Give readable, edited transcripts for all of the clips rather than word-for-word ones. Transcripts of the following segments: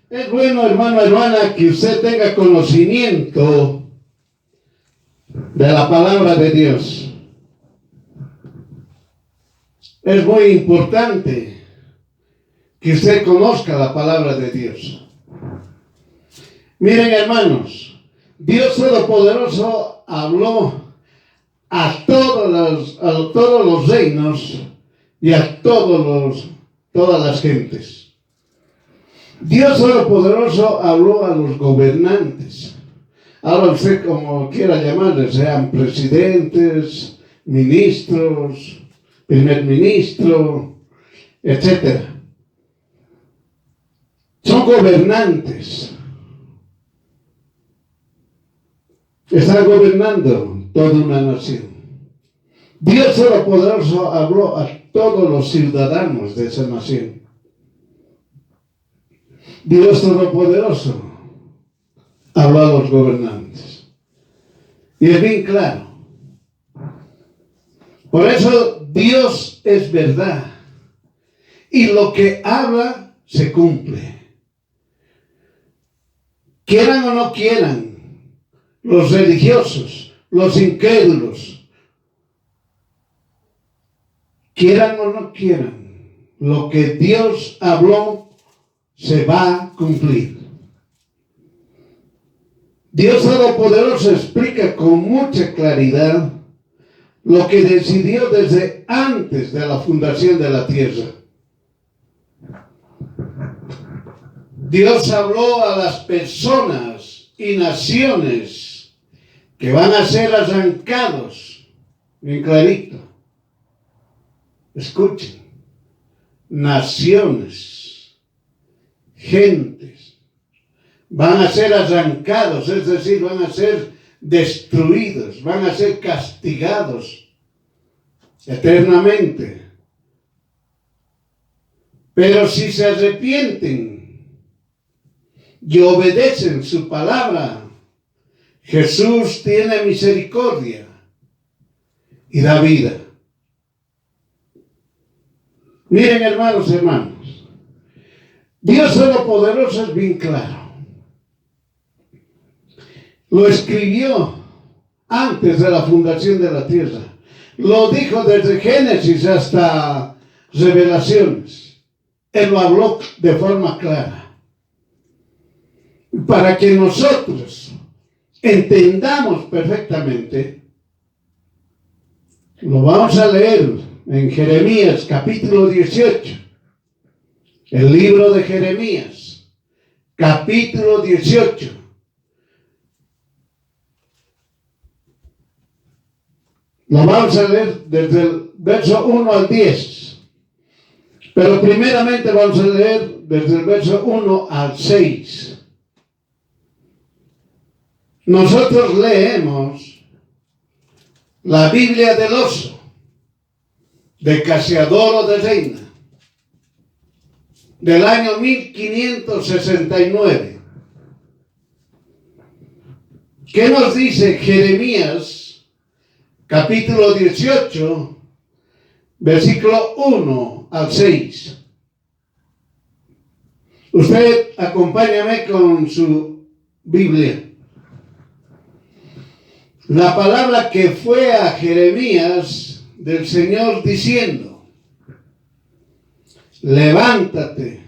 Es bueno, hermano, hermana, que usted tenga conocimiento de la palabra de Dios. Es muy importante que usted conozca la palabra de Dios. Miren, hermanos, Dios Todopoderoso habló a todos los reinos y a todas las gentes. Dios Todopoderoso habló a los gobernantes. Ahora usted, como quiera llamarles, sean presidentes, ministros, primer ministro, etc. Son gobernantes. Están gobernando toda una nación. Dios Todopoderoso habló a todos los ciudadanos de esa nación. Dios Todopoderoso habló a los gobernantes. Y es bien claro. Por eso Dios es verdad. Y lo que habla se cumple. Quieran o no quieran, los religiosos, los incrédulos, quieran o no quieran, lo que Dios habló se va a cumplir. Dios Todopoderoso explica con mucha claridad lo que decidió desde antes de la fundación de la tierra. Dios habló a las personas y naciones que van a ser arrancados, bien clarito. Escuchen, naciones, gentes, van a ser arrancados, es decir, van a ser destruidos, van a ser castigados eternamente. Pero si se arrepienten y obedecen su palabra, Jesús tiene misericordia y da vida. Miren, hermanos, Dios Todopoderoso es bien claro. Lo escribió antes de la fundación de la tierra. Lo dijo desde Génesis hasta Revelaciones. Él lo habló de forma clara. Para que nosotros entendamos perfectamente, lo vamos a leer en Jeremías capítulo 18. El libro de Jeremías, capítulo 18. Lo vamos a leer desde el verso 1 al 10. Pero primeramente vamos a leer desde el verso 1 al 6. Nosotros leemos la Biblia del Oso, de Casiodoro de Reina, del año 1569. ¿Qué nos dice Jeremías, capítulo 18, versículo 1 al 6? Usted acompáñame con su Biblia. La palabra que fue a Jeremías del Señor diciendo: levántate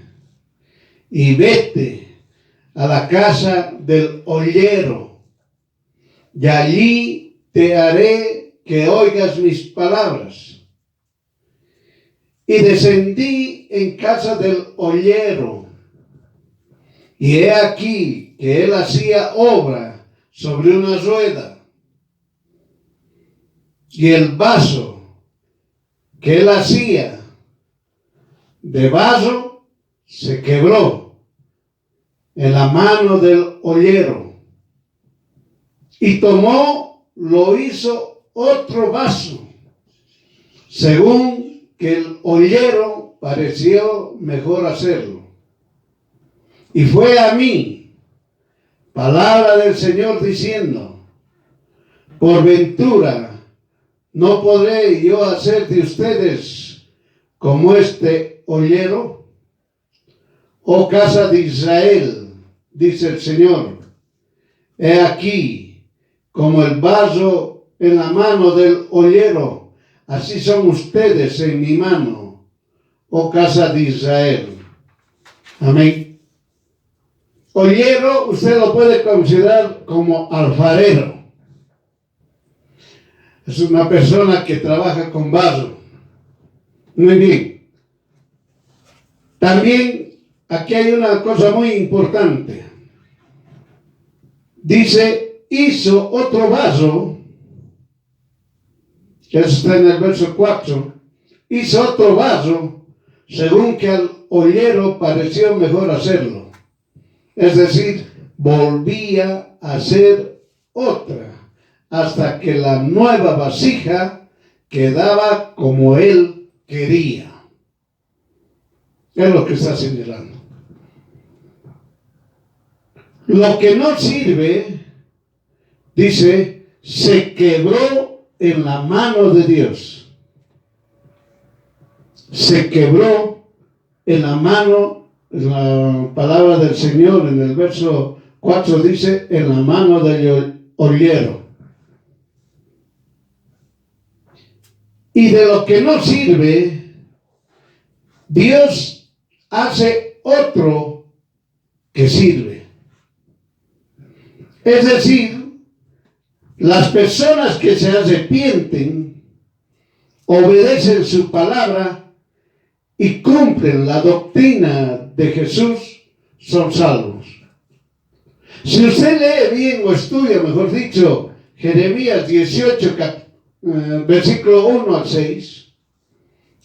y vete a la casa del ollero, y allí te haré que oigas mis palabras. Y descendí en casa del ollero, y he aquí que él hacía obra sobre una rueda. Y el vaso que él hacía de barro se quebró en la mano del ollero. Y tomó, lo hizo otro vaso, según que el ollero pareció mejor hacerlo. Y fue a mí palabra del Señor diciendo: por ventura ¿no podré yo hacer de ustedes como este ollero? oh casa de Israel, dice el Señor, he aquí, como el vaso en la mano del ollero, así son ustedes en mi mano, oh casa de Israel. Amén. Ollero usted lo puede considerar como alfarero. Es una persona que trabaja con vaso. Muy bien. También aquí hay una cosa muy importante. Dice, hizo otro vaso, que está en el verso 4, hizo otro vaso, según que al ollero pareció mejor hacerlo. Es decir, volvía a hacer otra, hasta que la nueva vasija quedaba como él quería. Es lo que está señalando. Lo que no sirve, dice, se quebró en la mano de Dios. Se quebró en la mano, la palabra del Señor en el verso 4 dice, en la mano del ollero. Y de lo que no sirve, Dios hace otro que sirve. Es decir, las personas que se arrepienten, obedecen su palabra y cumplen la doctrina de Jesús, son salvos. Si usted lee bien o estudia, mejor dicho, Jeremías 18, versículo 1 al 6,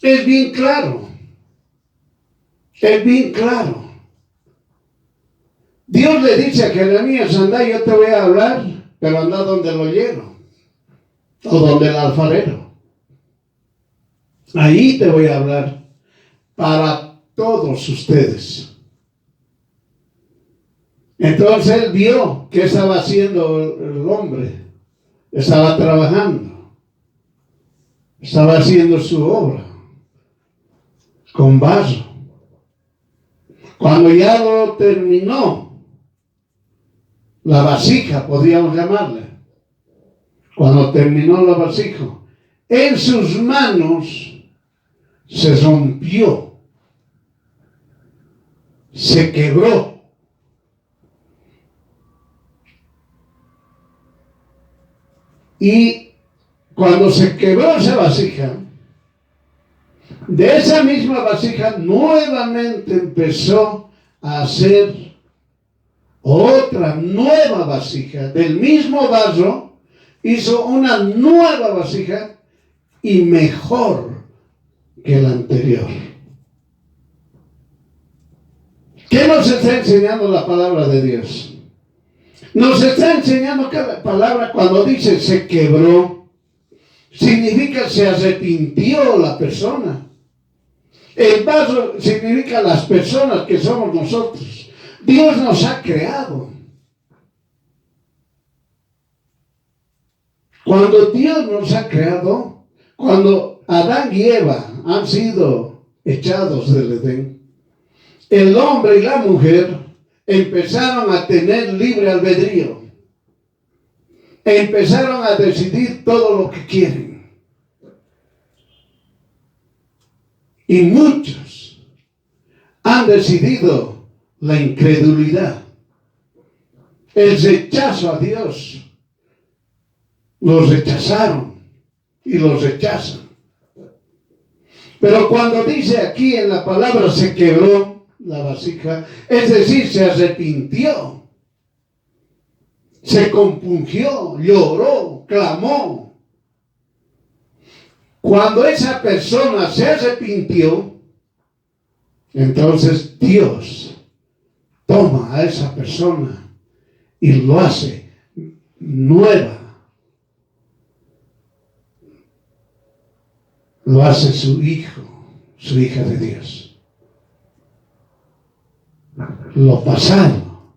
es bien claro. Es bien claro. Dios le dice a Jeremías, anda, yo te voy a hablar, pero anda donde el ollero o donde el alfarero. Ahí te voy a hablar para todos ustedes. Entonces él vio que estaba haciendo el hombre. Estaba trabajando. Estaba haciendo su obra con vaso. Cuando ya lo terminó, la vasija, podríamos llamarle. Cuando terminó la vasija, en sus manos se rompió, se quebró. Y cuando se quebró esa vasija, de esa misma vasija nuevamente empezó a hacer otra nueva vasija. Del mismo vaso hizo una nueva vasija y mejor que la anterior. ¿Qué nos está enseñando la palabra de Dios? Nos está enseñando que la palabra cuando dice se quebró, significa se arrepintió la persona. El vaso significa las personas que somos nosotros. Dios nos ha creado. Cuando Dios nos ha creado, cuando Adán y Eva han sido echados del Edén, el hombre y la mujer empezaron a tener libre albedrío. Empezaron a decidir todo lo que quieren. Y muchos han decidido la incredulidad, el rechazo a Dios. Los rechazaron y los rechazan. Pero cuando dice aquí en la palabra se quebró la vasija, es decir, se arrepintió, se compungió, lloró, clamó. Cuando esa persona se arrepintió, entonces Dios toma a esa persona y lo hace nueva. Lo hace su hijo, su hija de Dios. Lo pasado,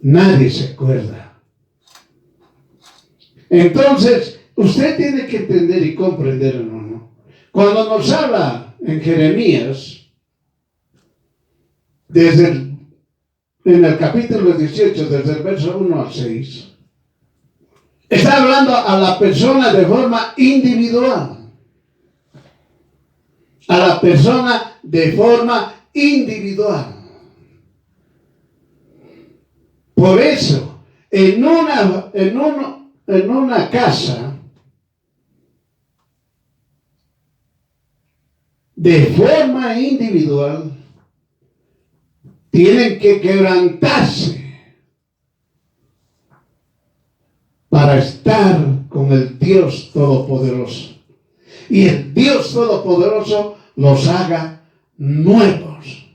nadie se acuerda. Entonces, usted tiene que entender y comprender, hermano. Cuando nos habla en Jeremías, en el capítulo 18, desde el verso 1 al 6, está hablando a la persona de forma individual. A la persona de forma individual. Por eso, en una casa, de forma individual, tienen que quebrantarse para estar con el Dios Todopoderoso. Y el Dios Todopoderoso los haga nuevos.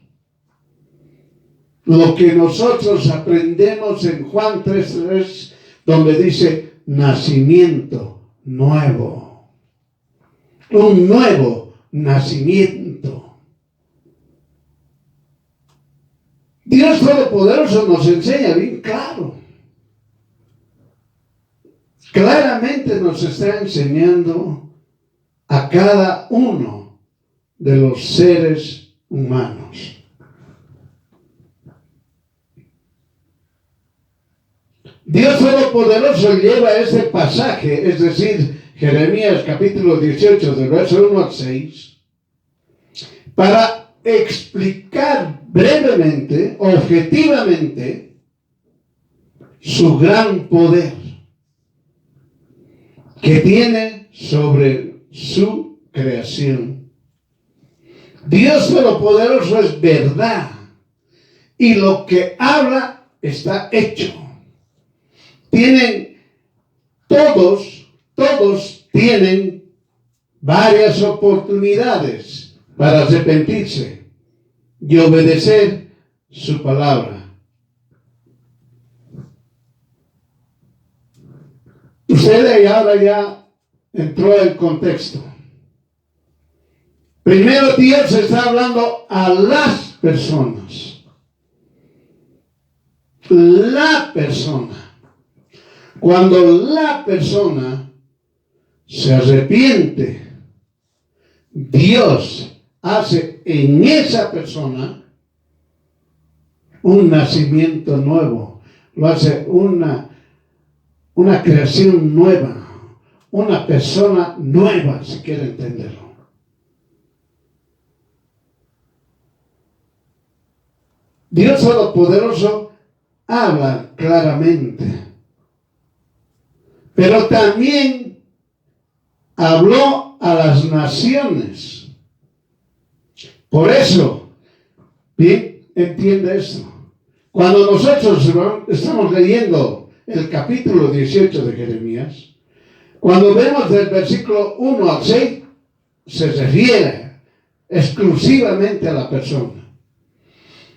Lo que nosotros aprendemos en Juan 3:3, donde dice nacimiento nuevo. Un nuevo nacimiento. Dios Todopoderoso nos enseña bien claro. Claramente nos está enseñando a cada uno de los seres humanos. Dios Todopoderoso lleva este pasaje, es decir, Jeremías capítulo 18, del verso 1 al 6, para explicar brevemente, objetivamente, su gran poder que tiene sobre su creación. Dios Todopoderoso es verdad y lo que habla está hecho. Todos tienen varias oportunidades para arrepentirse y obedecer su palabra. Usted ahora ya entró en contexto. Primero Dios está hablando a las personas. La persona. Cuando la persona se arrepiente, Dios hace en esa persona un nacimiento nuevo. Lo hace una creación nueva, una persona nueva, si quiere entenderlo. Dios Todopoderoso habla claramente, pero también habló a las naciones. Por eso, bien, entiende esto. Cuando nosotros estamos leyendo el capítulo 18 de Jeremías, cuando vemos del versículo 1 al 6, se refiere exclusivamente a la persona.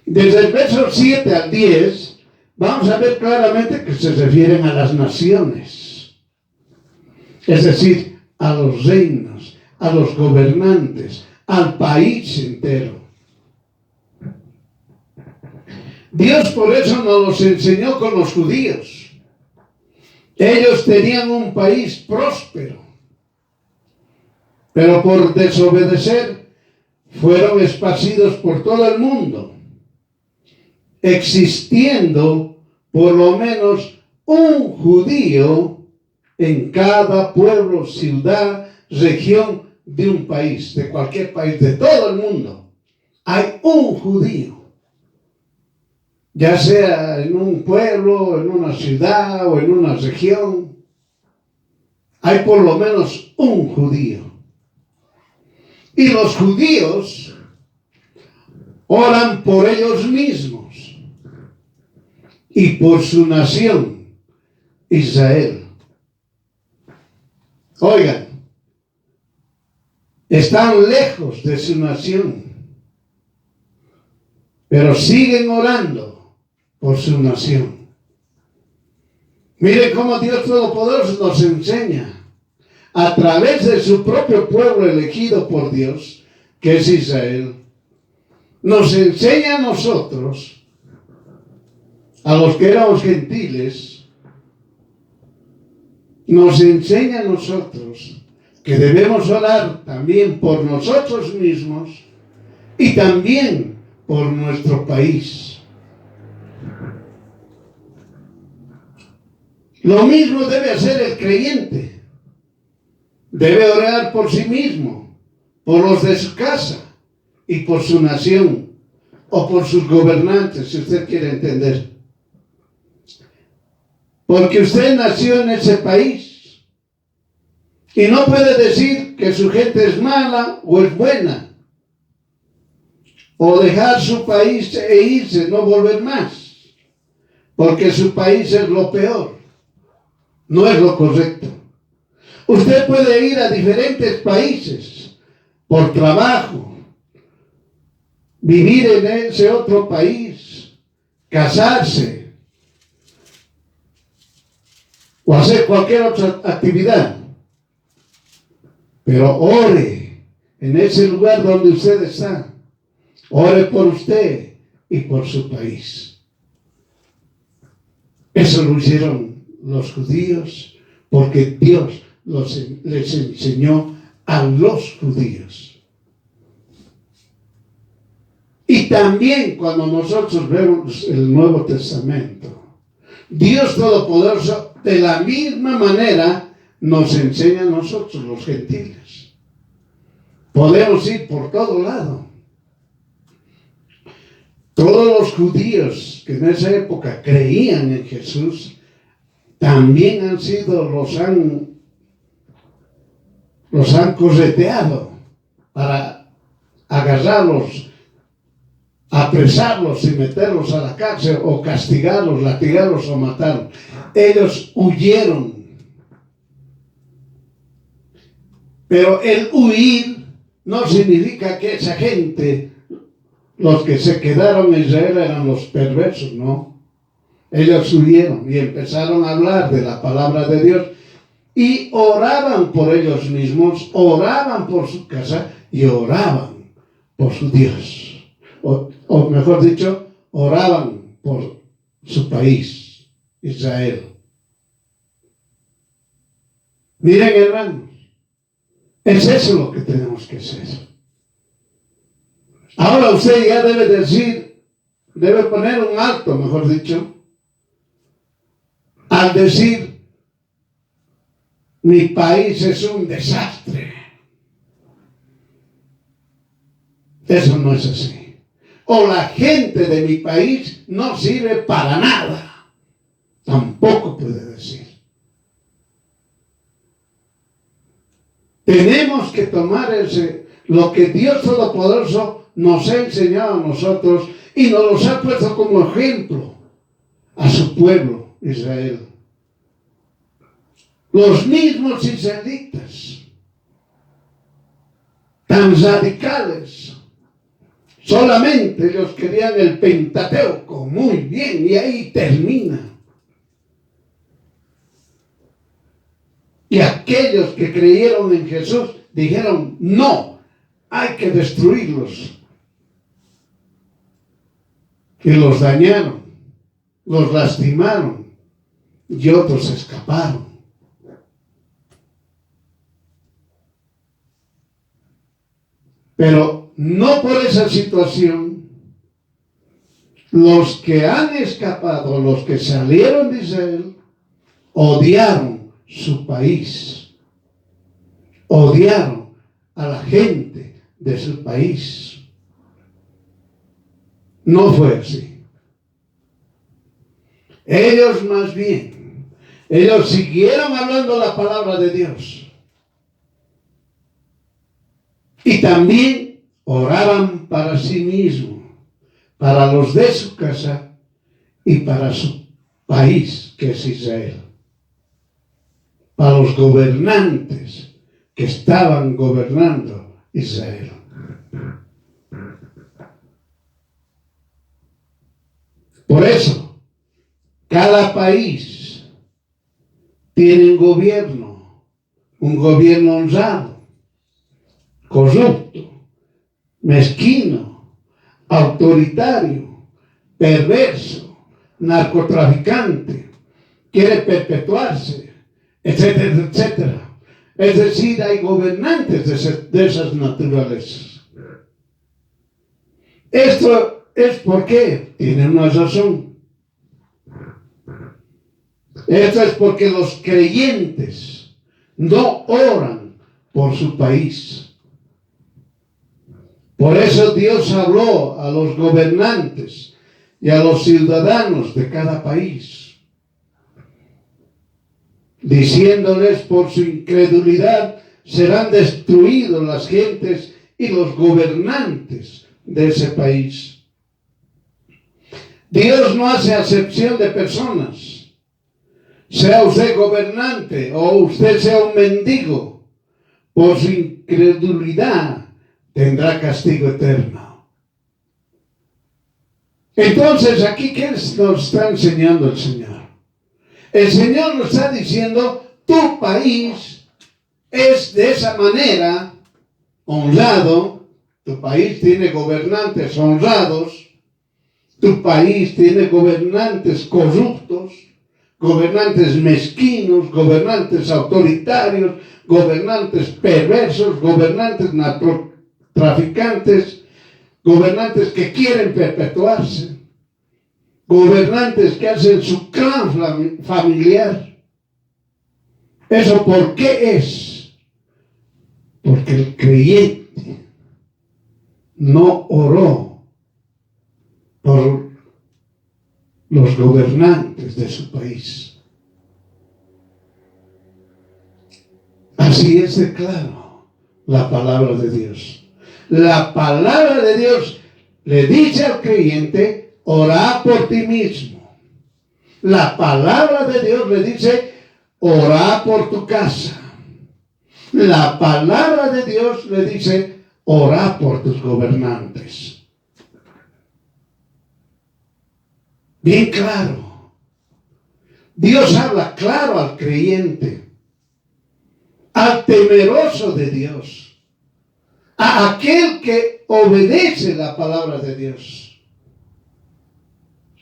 Desde el verso 7 al 10, vamos a ver claramente que se refieren a las naciones. Es decir, a los reinos, a los gobernantes, al país entero. Dios por eso nos los enseñó con los judíos. Ellos tenían un país próspero, pero por desobedecer fueron esparcidos por todo el mundo, existiendo por lo menos un judío en cada pueblo, ciudad, región de un país, de cualquier país, de todo el mundo. Hay un judío. Ya sea en un pueblo, en una ciudad o en una región, hay por lo menos un judío. Y los judíos oran por ellos mismos y por su nación, Israel. Oigan, están lejos de su nación, pero siguen orando por su nación. Miren cómo Dios Todopoderoso nos enseña a través de su propio pueblo elegido por Dios, que es Israel. Nos enseña a nosotros, a los que éramos gentiles, nos enseña a nosotros que debemos orar también por nosotros mismos y también por nuestro país. Lo mismo debe hacer el creyente. Debe orar por sí mismo, por los de su casa y por su nación, o por sus gobernantes, si usted quiere entender. Porque usted nació en ese país y no puede decir que su gente es mala o es buena, o dejar su país e irse, no volver más, porque su país es lo peor, no es lo correcto. Usted puede ir a diferentes países por trabajo, vivir en ese otro país, casarse o hacer cualquier otra actividad, pero ore en ese lugar donde usted está. Ore por usted y por su país. Eso lo hicieron los judíos porque Dios les enseñó a los judíos. Y también cuando nosotros vemos el Nuevo Testamento, Dios Todopoderoso de la misma manera nos enseña a nosotros los gentiles. Podemos ir por todo lado. Todos los judíos que en esa época creían en Jesús, también los han correteado para agarrarlos, apresarlos y meterlos a la cárcel, o castigarlos, latigarlos o matarlos. Ellos huyeron. Pero el huir no significa que esa gente, los que se quedaron en Israel, eran los perversos, no. Ellos huyeron y empezaron a hablar de la palabra de Dios y oraban por ellos mismos, oraban por su casa y oraban por su Dios. O mejor dicho, oraban por su país, Israel. Miren, hermanos, es eso lo que tenemos que hacer. Ahora usted ya debe poner un alto, mejor dicho, al decir, mi país es un desastre. Eso no es así. O la gente de mi país no sirve para nada. Tampoco puede decir. Tenemos que tomar lo que Dios Todopoderoso nos ha enseñado a nosotros y nos los ha puesto como ejemplo a su pueblo, Israel. Los mismos israelitas, tan radicales, solamente ellos querían el Pentateuco, muy bien, y ahí termina. Y aquellos que creyeron en Jesús dijeron, no, hay que destruirlos. Y los dañaron, los lastimaron, y otros escaparon. Pero no por esa situación, los que han escapado, los que salieron de Israel, odiaron su país, odiaron a la gente de su país. No fue así. Ellos más bien, ellos siguieron hablando la palabra de Dios. Y también oraban para sí mismos, para los de su casa y para su país, que es Israel. Para los gobernantes que estaban gobernando Israel. Por eso, cada país tiene un gobierno honrado, corrupto, mezquino, autoritario, perverso, narcotraficante, quiere perpetuarse, etcétera, etcétera. Es decir, hay gobernantes de esas naturalezas. Esto es porque tienen una razón. Esto es porque los creyentes no oran por su país. Por eso Dios habló a los gobernantes y a los ciudadanos de cada país, diciéndoles: por su incredulidad serán destruidos las gentes y los gobernantes de ese país. Dios no hace acepción de personas. Sea usted gobernante o usted sea un mendigo, por su incredulidad tendrá castigo eterno. Entonces, aquí, ¿qué nos está enseñando el Señor? El Señor nos está diciendo: tu país es de esa manera honrado, tu país tiene gobernantes honrados, tu país tiene gobernantes corruptos, gobernantes mezquinos, gobernantes autoritarios, gobernantes perversos, gobernantes narcotraficantes, gobernantes que quieren perpetuarse, gobernantes que hacen su clan familiar. ¿Eso por qué es? Porque el creyente no oró por los gobernantes de su país. Así es de claro la palabra de Dios. La palabra de Dios le dice al creyente: ora por ti mismo. La palabra de Dios le dice: ora por tu casa. La palabra de Dios le dice: ora por tus gobernantes. Bien claro. Dios habla claro al creyente, al temeroso de Dios, a aquel que obedece la palabra de Dios.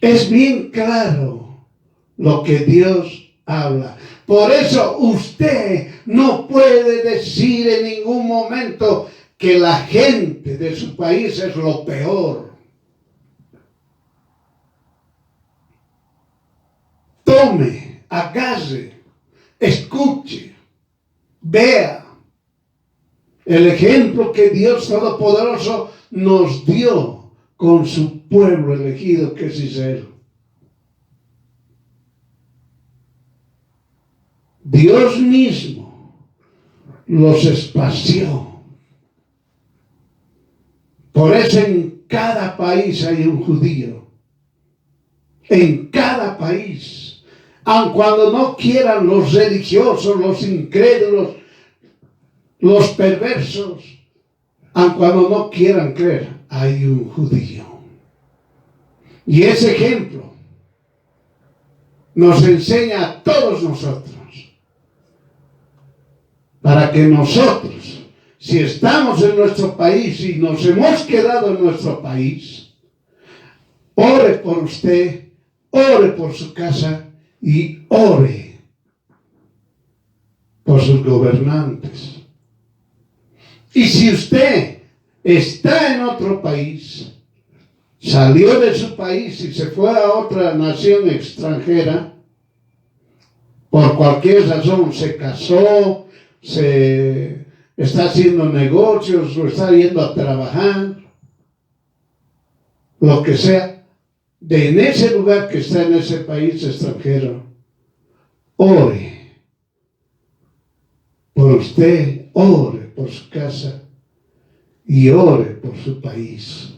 Es bien claro lo que Dios habla. Por eso usted no puede decir en ningún momento que la gente de su país es lo peor. Tome, agarre, escuche, vea el ejemplo que Dios Todopoderoso nos dio con su pueblo elegido, que es Israel. Dios mismo los espació. Por eso en cada país hay un judío. En cada país. Aun cuando no quieran los religiosos, los incrédulos, los perversos, aun cuando no quieran creer, hay un judío. Y ese ejemplo nos enseña a todos nosotros, para que nosotros, si estamos en nuestro país y nos hemos quedado en nuestro país, ore por usted, ore por su casa y ore por sus gobernantes. Y si usted está en otro país, salió de su país y se fue a otra nación extranjera, por cualquier razón, se casó, se está haciendo negocios o está yendo a trabajar, lo que sea, en ese lugar que está en ese país extranjero, ore por usted, ore por su casa y ore por su país.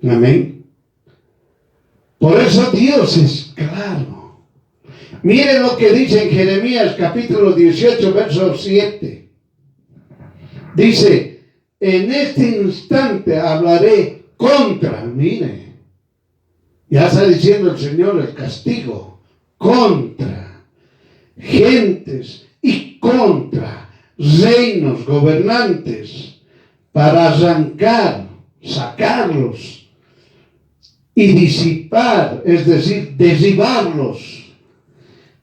Amén. Por eso Dios es claro. Miren lo que dice en Jeremías capítulo 18, verso 7. Dice: en este instante hablaré contra, mire, ya está diciendo el Señor el castigo, contra gentes y contra reinos, gobernantes, para arrancar, sacarlos y disipar, es decir, derribarlos,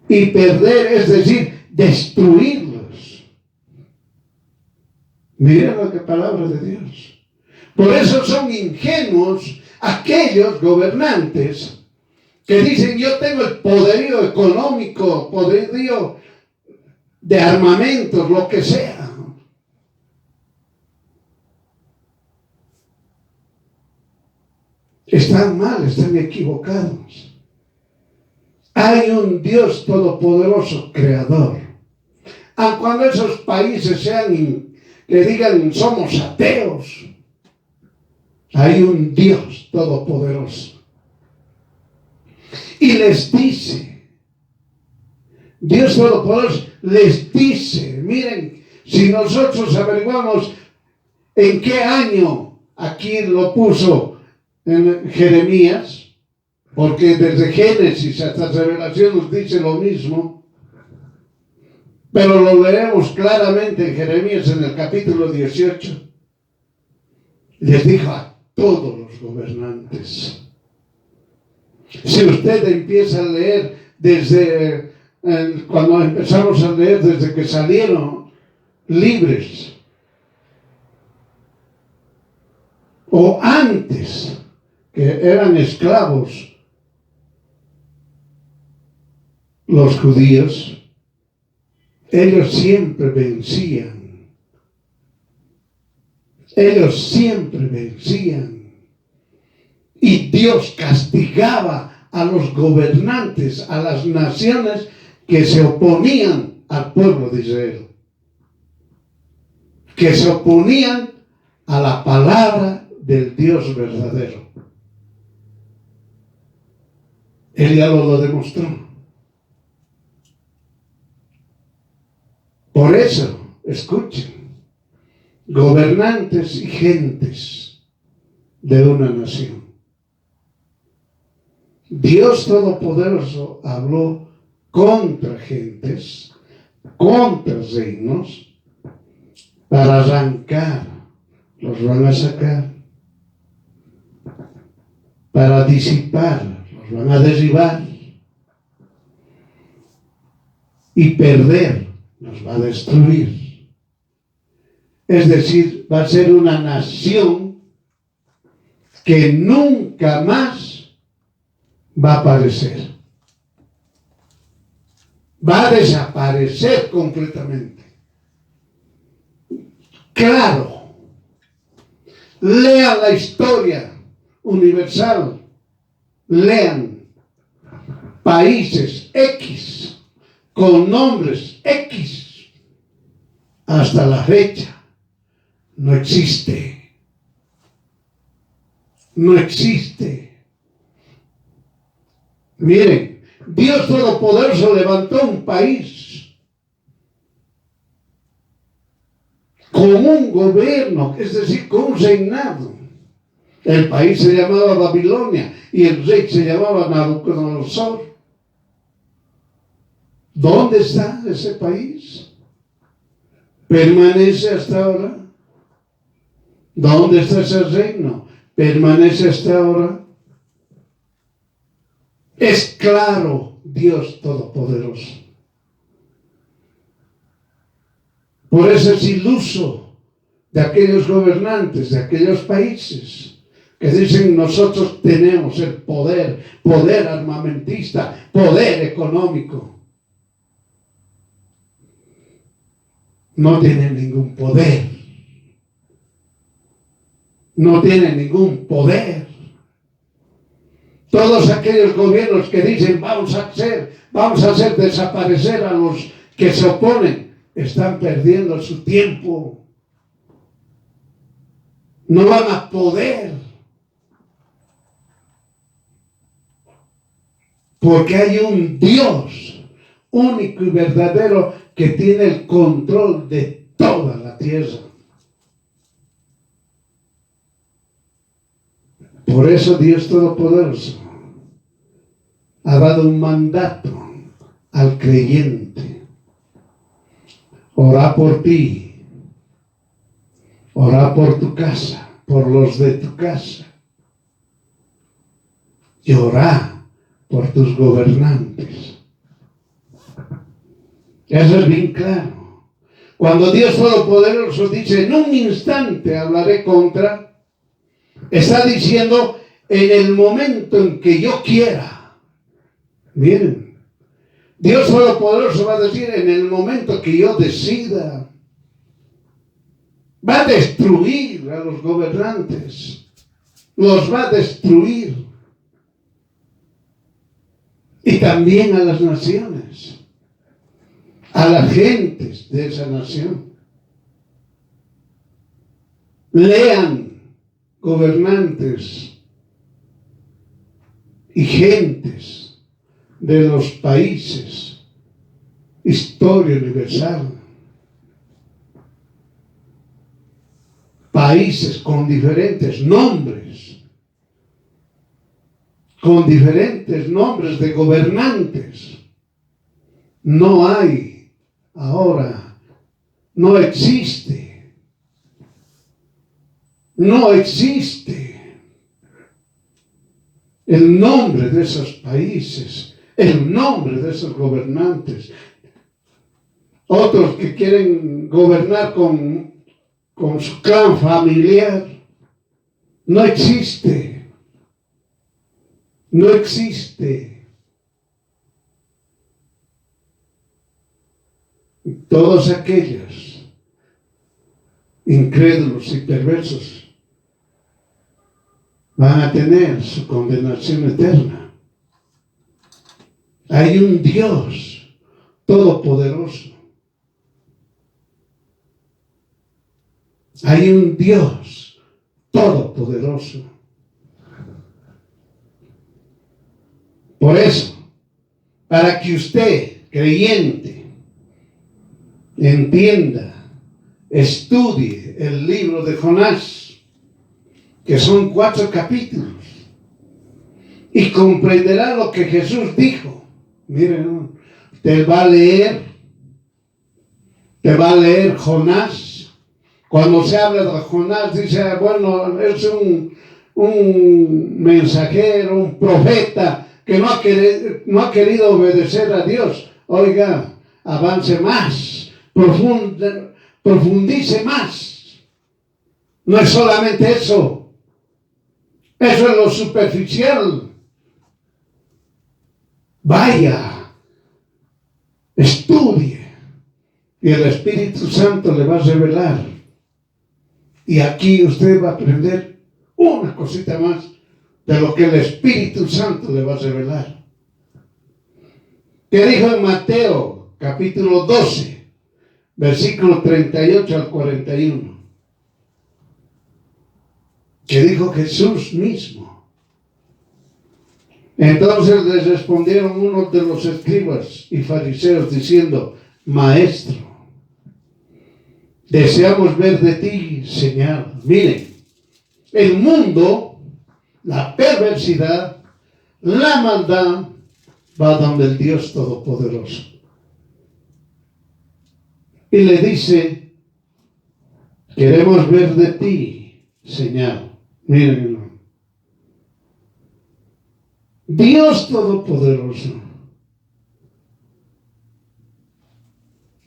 y perder, es decir, destruirlos. Mira la palabra de Dios. Por eso son ingenuos aquellos gobernantes que dicen: yo tengo el poderío económico, poderío de armamentos, lo que sea. Están mal, están equivocados. Hay un Dios todopoderoso, creador. Aun cuando esos países que digan somos ateos, hay un Dios todopoderoso. Y les dice, Dios todopoderoso les dice: miren, si nosotros averiguamos en qué año, aquí lo puso en Jeremías, porque desde Génesis hasta Revelación nos dice lo mismo, pero lo leemos claramente en Jeremías en el capítulo 18. Les dijo a todos los gobernantes: si usted empieza a leer desde cuando empezamos a leer, desde que salieron libres, o antes, que eran esclavos los judíos, ellos siempre vencían. Ellos siempre vencían. Y Dios castigaba a los gobernantes, a las naciones que se oponían al pueblo de Israel, que se oponían a la palabra del Dios verdadero. Él ya lo demostró. Por eso, escuchen, gobernantes y gentes de una nación, Dios Todopoderoso habló contra gentes, contra reinos, para arrancar, los van a sacar, para disipar, los van a derribar, y perder, los va a destruir. Es decir, va a ser una nación que nunca más va a aparecer. Va a desaparecer completamente. Claro, lean la historia universal, lean países X con nombres X, hasta la fecha no existe. No existe. Miren, Dios Todopoderoso levantó un país con un gobierno, es decir, con un reinado. El país se llamaba Babilonia y el rey se llamaba Nabucodonosor. ¿Dónde está ese país? ¿Permanece hasta ahora? ¿Dónde está ese reino? ¿Permanece hasta ahora? Es claro, Dios Todopoderoso. Por eso es iluso de aquellos gobernantes, de aquellos países que dicen: nosotros tenemos el poder, poder armamentista, poder económico. No tienen ningún poder. No tienen ningún poder. Todos aquellos gobiernos que dicen vamos a hacer desaparecer a los que se oponen, están perdiendo su tiempo. No van a poder. Porque hay un Dios único y verdadero que tiene el control de toda la tierra. Por eso Dios Todopoderoso ha dado un mandato al creyente: orá por ti, orá por tu casa, por los de tu casa, y orá por tus gobernantes. Eso es bien claro. Cuando Dios Todopoderoso dice: en un instante hablaré contra, Está diciendo en el momento en que yo quiera. Miren, Dios Todopoderoso va a decir en el momento que yo decida. Va a destruir a los gobernantes. Los va a destruir. Y también a las naciones. A las gentes de esa nación. Lean, gobernantes y gentes de los países. Historia universal. Países con diferentes nombres, de gobernantes. No hay ahora, no existe el nombre de esos países, el nombre de esos gobernantes. Otros que quieren gobernar con su clan familiar. No existe. Todos aquellos incrédulos y perversos van a tener su condenación eterna. Hay un Dios todopoderoso. Hay un Dios todopoderoso. Por eso, para que usted, creyente, entienda, estudie el libro de Jonás, que son 4 capítulos, y comprenderá lo que Jesús dijo. Miren, te va a leer Jonás. Cuando se habla de Jonás, dice, bueno, es un mensajero, un profeta que no ha querido obedecer a Dios. Oiga, avance más, profundice más. No es solamente eso. Eso es lo superficial. Vaya, estudie, y el Espíritu Santo le va a revelar. Y aquí usted va a aprender una cosita más de lo que el Espíritu Santo le va a revelar. Que dijo en Mateo, capítulo 12, versículo 38 al 41. Que dijo Jesús mismo. Entonces les respondieron unos de los escribas y fariseos diciendo, Maestro, deseamos ver de ti señal. Miren, el mundo, la perversidad, la maldad, va donde el Dios Todopoderoso. Y le dice, queremos ver de ti señal. Miren, Dios Todopoderoso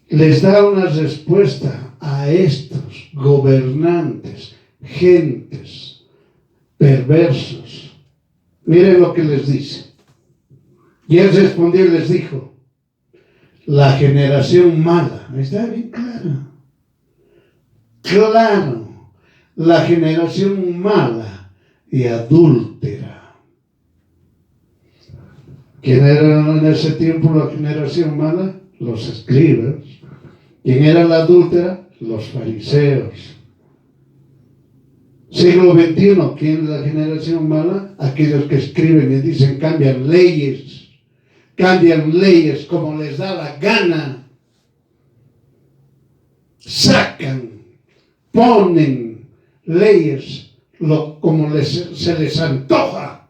les da una respuesta a estos gobernantes, gentes perversos. Miren lo que les dice. Y él respondió y les dijo, la generación mala, está bien claro, la generación mala y adúltera. ¿Quién era en ese tiempo la generación mala? Los escribas. ¿Quién era la adúltera? Los fariseos. Siglo XXI, ¿quién es la generación mala? Aquellos que escriben y dicen, cambian leyes como les da la gana, sacan, ponen leyes como se les antoja,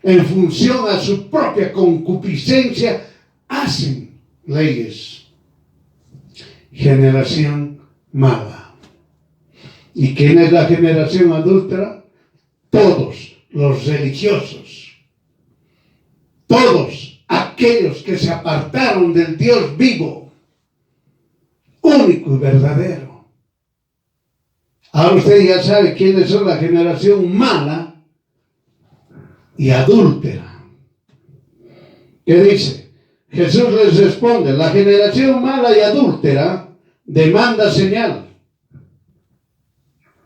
en función a su propia concupiscencia, hacen leyes. Generación mala. ¿Y quién es la generación adúltera? Todos los religiosos. Todos aquellos que se apartaron del Dios vivo, único y verdadero. Ahora usted ya sabe quiénes son la generación mala y adúltera. ¿Qué dice? Jesús les responde, la generación mala y adúltera demanda señal,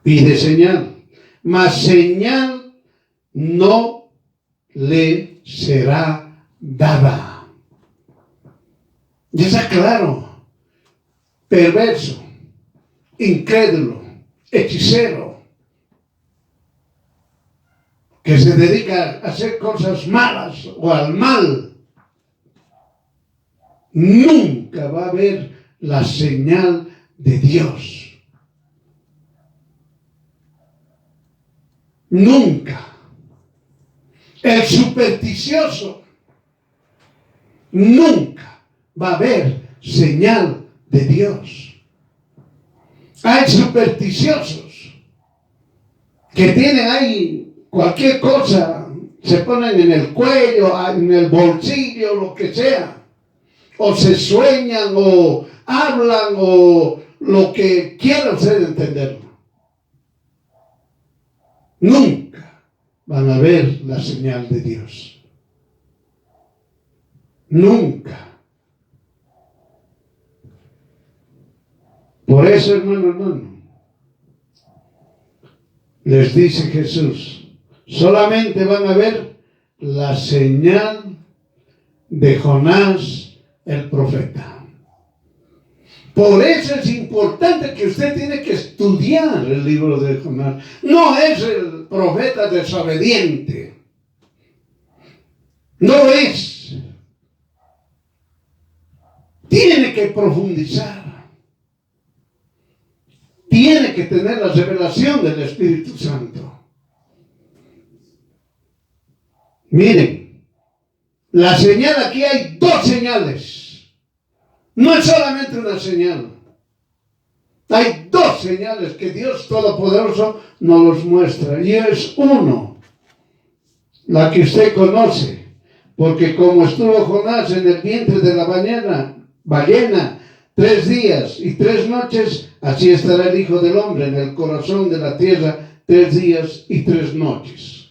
pide señal, mas señal no le será dada. Ya está claro, perverso, incrédulo, hechicero, que se dedica a hacer cosas malas o al mal, nunca va a ver la señal de Dios. Nunca. El supersticioso nunca va a ver señal de Dios. Hay supersticiosos que tienen ahí cualquier cosa, se ponen en el cuello, en el bolsillo, lo que sea, o se sueñan, o hablan, o lo que quieran hacer entenderlo. Nunca van a ver la señal de Dios. Nunca. Por eso, hermano, les dice Jesús, solamente van a ver la señal de Jonás el profeta. Por eso es importante que usted tiene que estudiar el libro de Jonás. No es el profeta desobediente. No es. Tiene que profundizar. Tiene que tener la revelación del Espíritu Santo. Miren, la señal, aquí hay dos señales. No es solamente una señal. Hay dos señales que Dios Todopoderoso nos los muestra. Y es uno, la que usted conoce. Porque como estuvo Jonás en el vientre de la ballena 3 días y 3 noches, así estará el Hijo del Hombre en el corazón de la tierra 3 días y 3 noches.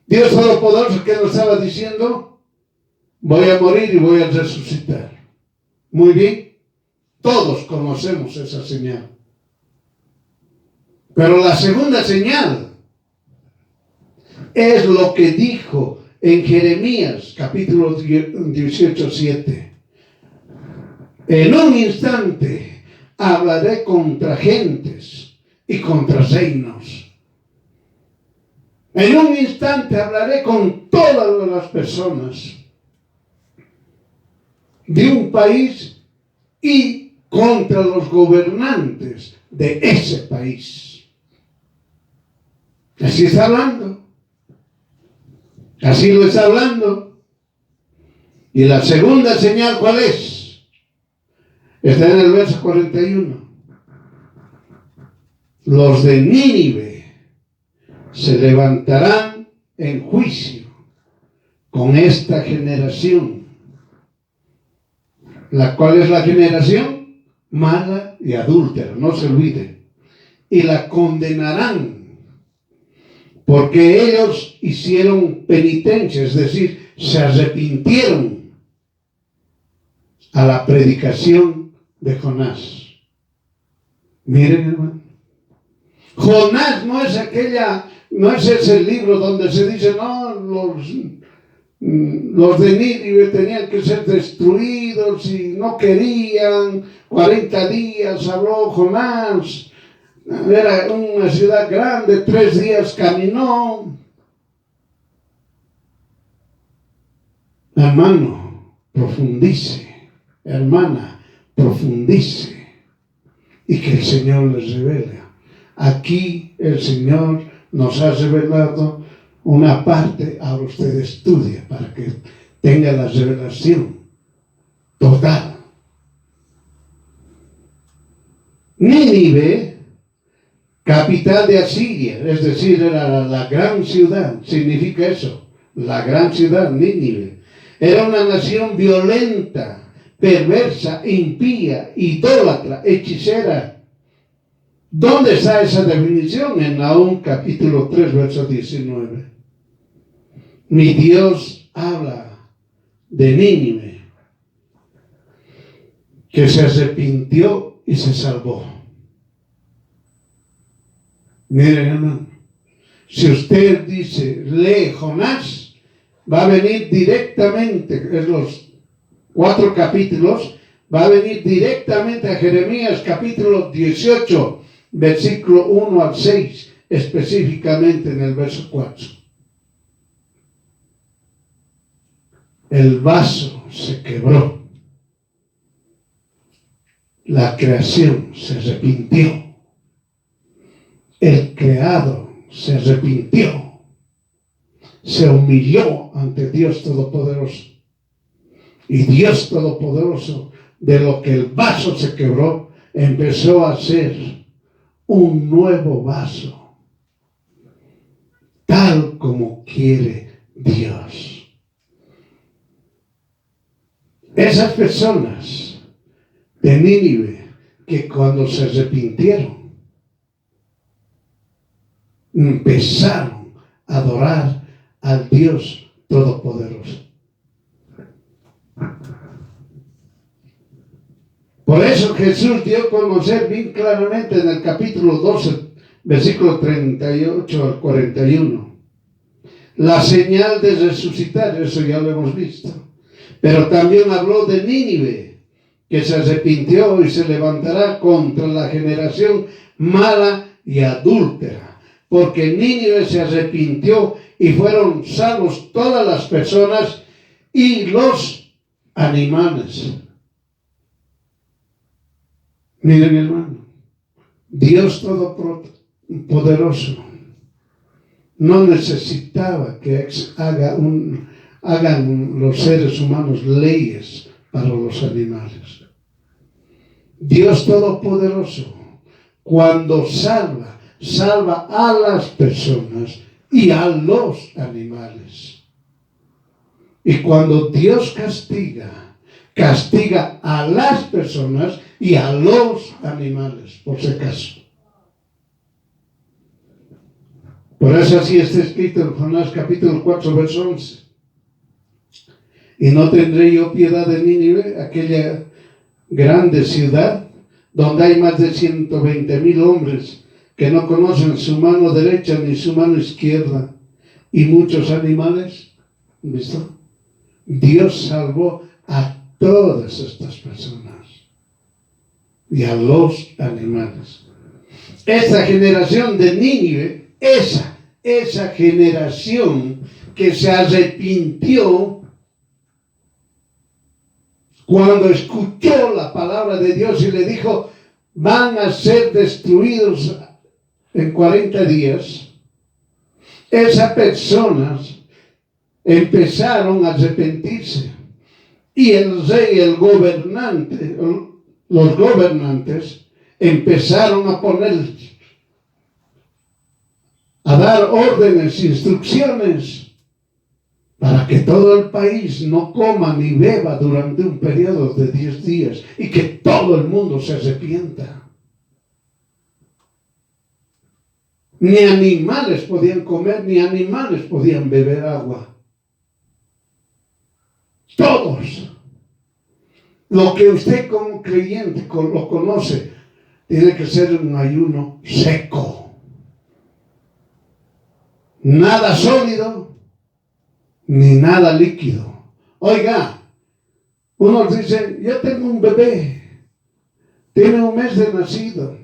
Dios Todopoderoso, ¿qué nos estaba diciendo? Voy a morir y voy a resucitar. Muy bien, todos conocemos esa señal. Pero la segunda señal es lo que dijo en Jeremías, capítulo 18, 7. En un instante hablaré contra gentes y contra reinos. En un instante hablaré con todas las personas de un país y contra los gobernantes de ese país. Así está hablando. Así lo está hablando. Y la segunda señal, ¿cuál es? Está en el verso 41. Los de Nínive se levantarán en juicio con esta generación. La cual es la generación mala y adúltera, no se olvide. Y la condenarán porque ellos hicieron penitencia, es decir, se arrepintieron a la predicación de Jonás. Miren, hermano, Jonás no es ese libro donde se dice, no, los de Nínive tenían que ser destruidos y no querían. 40 días habló Jonás. Era una ciudad grande, 3 días caminó. Hermano, profundice. Hermana, profundice. Y que el Señor les revele. Aquí el Señor nos ha revelado una parte. Ahora usted estudia para que tenga la revelación total. Nínive, capital de Asiria, es decir, era la gran ciudad, significa eso, la gran ciudad, Nínive. Era una nación violenta, perversa, impía, idólatra, hechicera, ¿Dónde está esa definición? En Nahum capítulo 3, verso 19. Mi Dios habla de Nínive, que se arrepintió y se salvó. Miren, hermano, si usted lee Jonás, va a venir directamente, en los 4 capítulos, va a venir directamente a Jeremías capítulo 18, versículo 1 al 6, específicamente en el verso 4. El vaso se quebró. La creación se arrepintió. El creado se arrepintió. Se humilló ante Dios Todopoderoso. Y Dios Todopoderoso, de lo que el vaso se quebró, empezó a hacer un nuevo vaso, tal como quiere Dios. Esas personas de Nínive, que cuando se arrepintieron, empezaron a adorar al Dios Todopoderoso. Por eso Jesús dio a conocer bien claramente en el capítulo 12, versículo 38 al 41, la señal de resucitar. Eso ya lo hemos visto. Pero también habló de Nínive, que se arrepintió y se levantará contra la generación mala y adúltera, porque Nínive se arrepintió y fueron salvos todas las personas y los animales. Miren, hermano, Dios Todopoderoso no necesitaba que hagan los seres humanos leyes para los animales. Dios Todopoderoso, cuando salva a las personas y a los animales. Y cuando Dios castiga a las personas y a los animales, por si acaso. Por eso así está escrito en Jonás capítulo 4, verso 11. Y no tendré yo piedad de Nínive, aquella grande ciudad, donde hay más de 120,000 hombres que no conocen su mano derecha ni su mano izquierda, y muchos animales. ¿Visto? Dios salvó a todas estas personas y a los animales. Esta generación de Nínive, esa generación que se arrepintió cuando escuchó la palabra de Dios y le dijo, van a ser destruidos en 40 días, esas personas empezaron a arrepentirse. Y el rey, el gobernante, los gobernantes empezaron a dar órdenes, instrucciones, para que todo el país no coma ni beba durante un periodo de 10 días y que todo el mundo se arrepienta. Ni animales podían comer, ni animales podían beber agua. Todos. Lo que usted como creyente lo conoce, tiene que ser un ayuno seco. Nada sólido, ni nada líquido. Oiga, unos dicen, yo tengo un bebé, tiene 1 mes de nacido.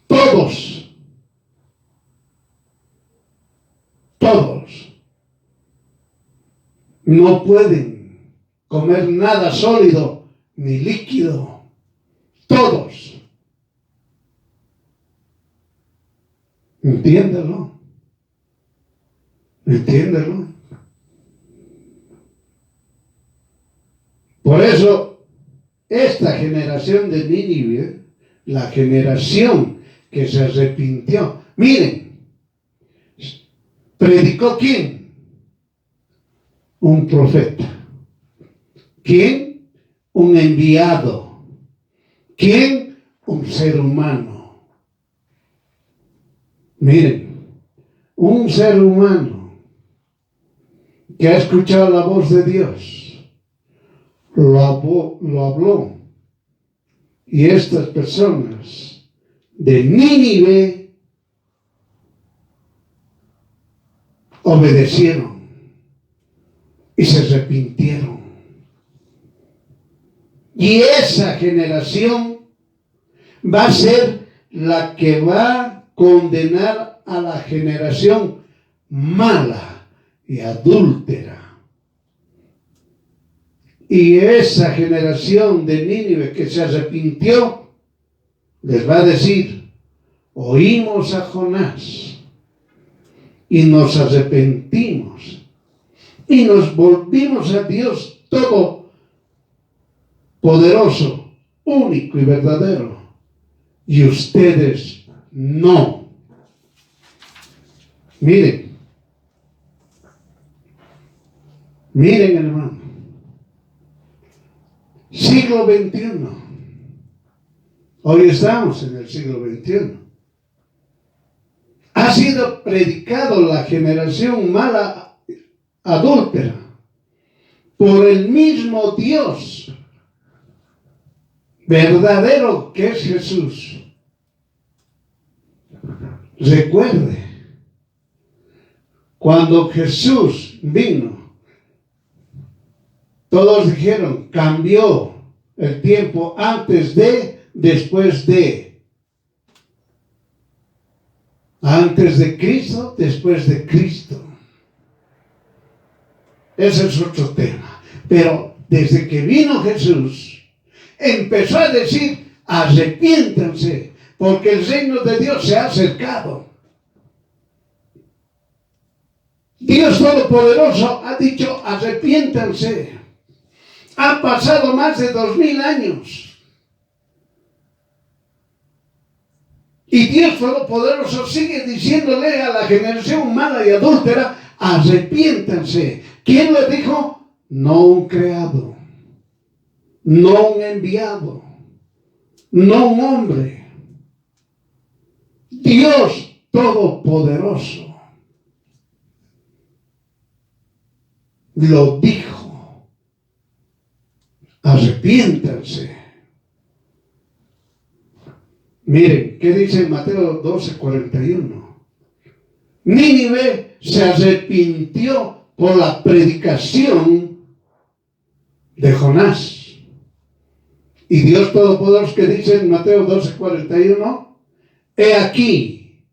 Todos no pueden comer nada sólido ni líquido. Todos. Entiéndelo. Por eso, esta generación de Nínive, la generación que se arrepintió, miren, ¿predicó quién? Un profeta. ¿Quién? Un enviado. ¿Quién? Un ser humano. Miren, un ser humano que ha escuchado la voz de Dios, lo habló, y estas personas de Nínive obedecieron y se arrepintieron. Y esa generación va a ser la que va a condenar a la generación mala y adúltera. Y esa generación de Nínive que se arrepintió, les va a decir: oímos a Jonás y nos arrepentimos y nos volvimos a Dios todopoderoso, único y verdadero, y ustedes no. Miren, hermano, siglo XXI. Hoy estamos en el siglo XXI. Ha sido predicado la generación mala, adúltera, por el mismo Dios verdadero que es Jesús. Recuerde, cuando Jesús vino, todos dijeron: cambió el tiempo antes de, después de. Antes de Cristo, después de Cristo. Ese es otro tema. Pero desde que vino Jesús, empezó a decir: arrepiéntanse, porque el reino de Dios se ha acercado. Dios Todopoderoso ha dicho: arrepiéntanse. Han pasado más de 2000 años. Y Dios Todopoderoso sigue diciéndole a la generación mala y adúltera: arrepiéntanse. ¿Quién lo dijo? No un creado, no un enviado, no un hombre. Dios Todopoderoso lo dijo: arrepiéntanse. Miren, ¿qué dice en Mateo 12:41? Nínive se arrepintió por la predicación de Jonás. Y Dios Todopoderoso, que dice en Mateo 12:41, he aquí,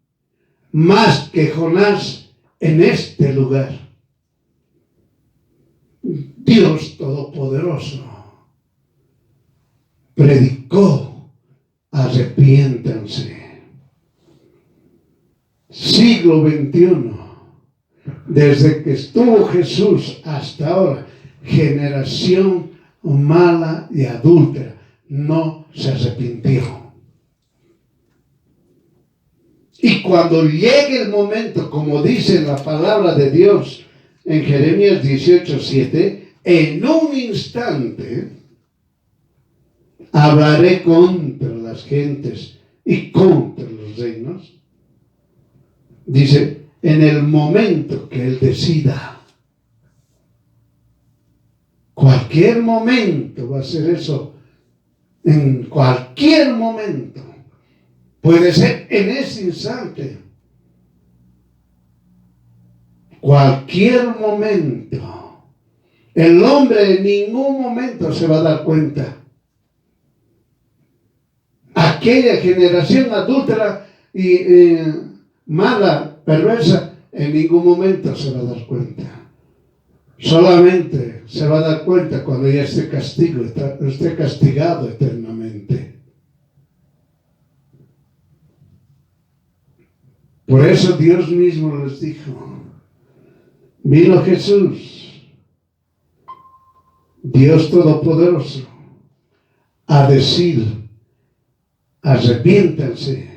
más que Jonás en este lugar. Dios Todopoderoso predicó: arrepiéntanse. Siglo XXI, desde que estuvo Jesús hasta ahora, generación mala y adúltera no se arrepintió. Y cuando llegue el momento, como dice la palabra de Dios en Jeremías 18:7, en un instante hablaré contra las gentes y contra los reinos. Dice, en el momento que Él decida. Cualquier momento va a ser eso. En cualquier momento. Puede ser en ese instante. Cualquier momento. El hombre en ningún momento se va a dar cuenta. Aquella generación adúltera y mala, perversa, en ningún momento se va a dar cuenta. Solamente se va a dar cuenta cuando ya esté castigado eternamente. Por eso Dios mismo les dijo: vino Jesús, Dios Todopoderoso, a decir: arrepiéntanse.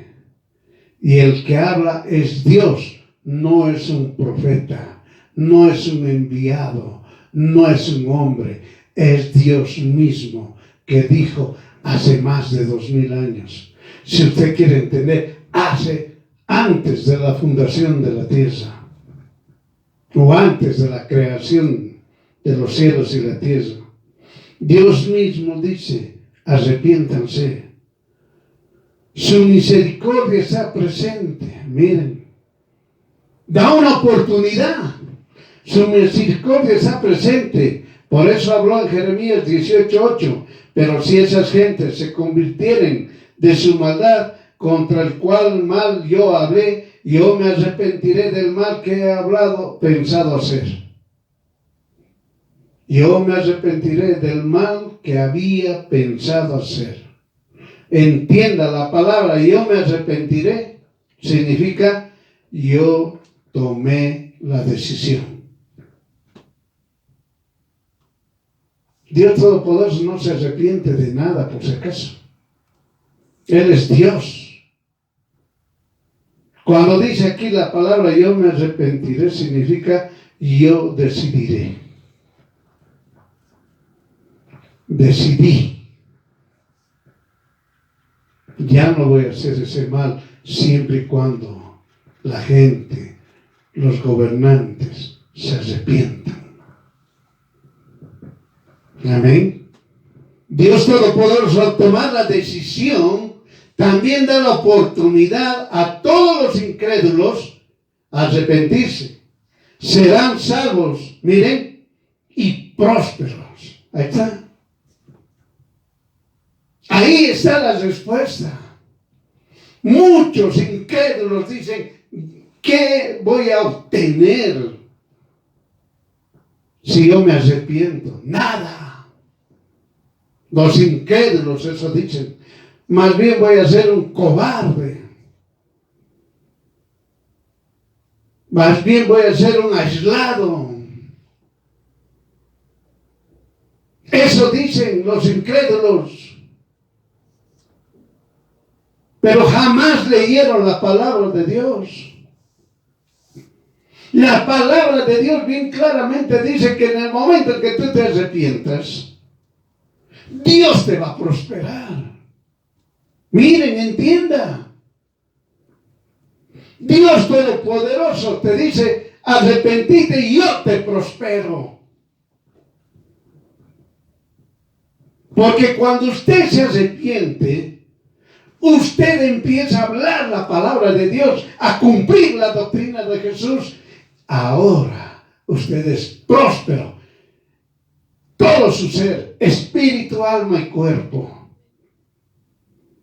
Y el que habla es Dios, no es un profeta, no es un enviado, no es un hombre, es Dios mismo que dijo hace más de 2000 años: Si usted quiere entender, hace antes de la fundación de la tierra, o antes de la creación de los cielos y la tierra, Dios mismo dice, arrepiéntanse. Su misericordia está presente, miren, da una oportunidad. Su misericordia está presente. Por eso habló en Jeremías 18:8. Pero si esas gentes se convirtieren de su maldad, contra el cual mal yo hablé, yo me arrepentiré del mal que he pensado hacer. Yo me arrepentiré del mal que había pensado hacer. Entienda la palabra, yo me arrepentiré, significa yo tomé la decisión. Dios Todopoderoso no se arrepiente de nada, por si acaso. Él es Dios. Cuando dice aquí la palabra yo me arrepentiré, significa yo decidiré. Decidí. Ya no voy a hacer ese mal siempre y cuando la gente, los gobernantes, se arrepientan. Amén. Dios Todopoderoso, al tomar la decisión, también da la oportunidad a todos los incrédulos a arrepentirse. Serán salvos, miren, y prósperos. Ahí está. Ahí está la respuesta. Muchos incrédulos dicen, ¿qué voy a obtener si yo me arrepiento? Nada. Los incrédulos eso dicen. Más bien voy a ser un cobarde. Más bien voy a ser un aislado. Eso dicen los incrédulos. Pero jamás leyeron la palabra de Dios. La palabra de Dios bien claramente dice que en el momento en que tú te arrepientas, Dios te va a prosperar. Miren, entienda. Dios Todopoderoso te dice, arrepentite y yo te prospero. Porque cuando usted se arrepiente, usted empieza a hablar la palabra de Dios, a cumplir la doctrina de Jesús. Ahora usted es próspero. Todo su ser, espíritu, alma y cuerpo.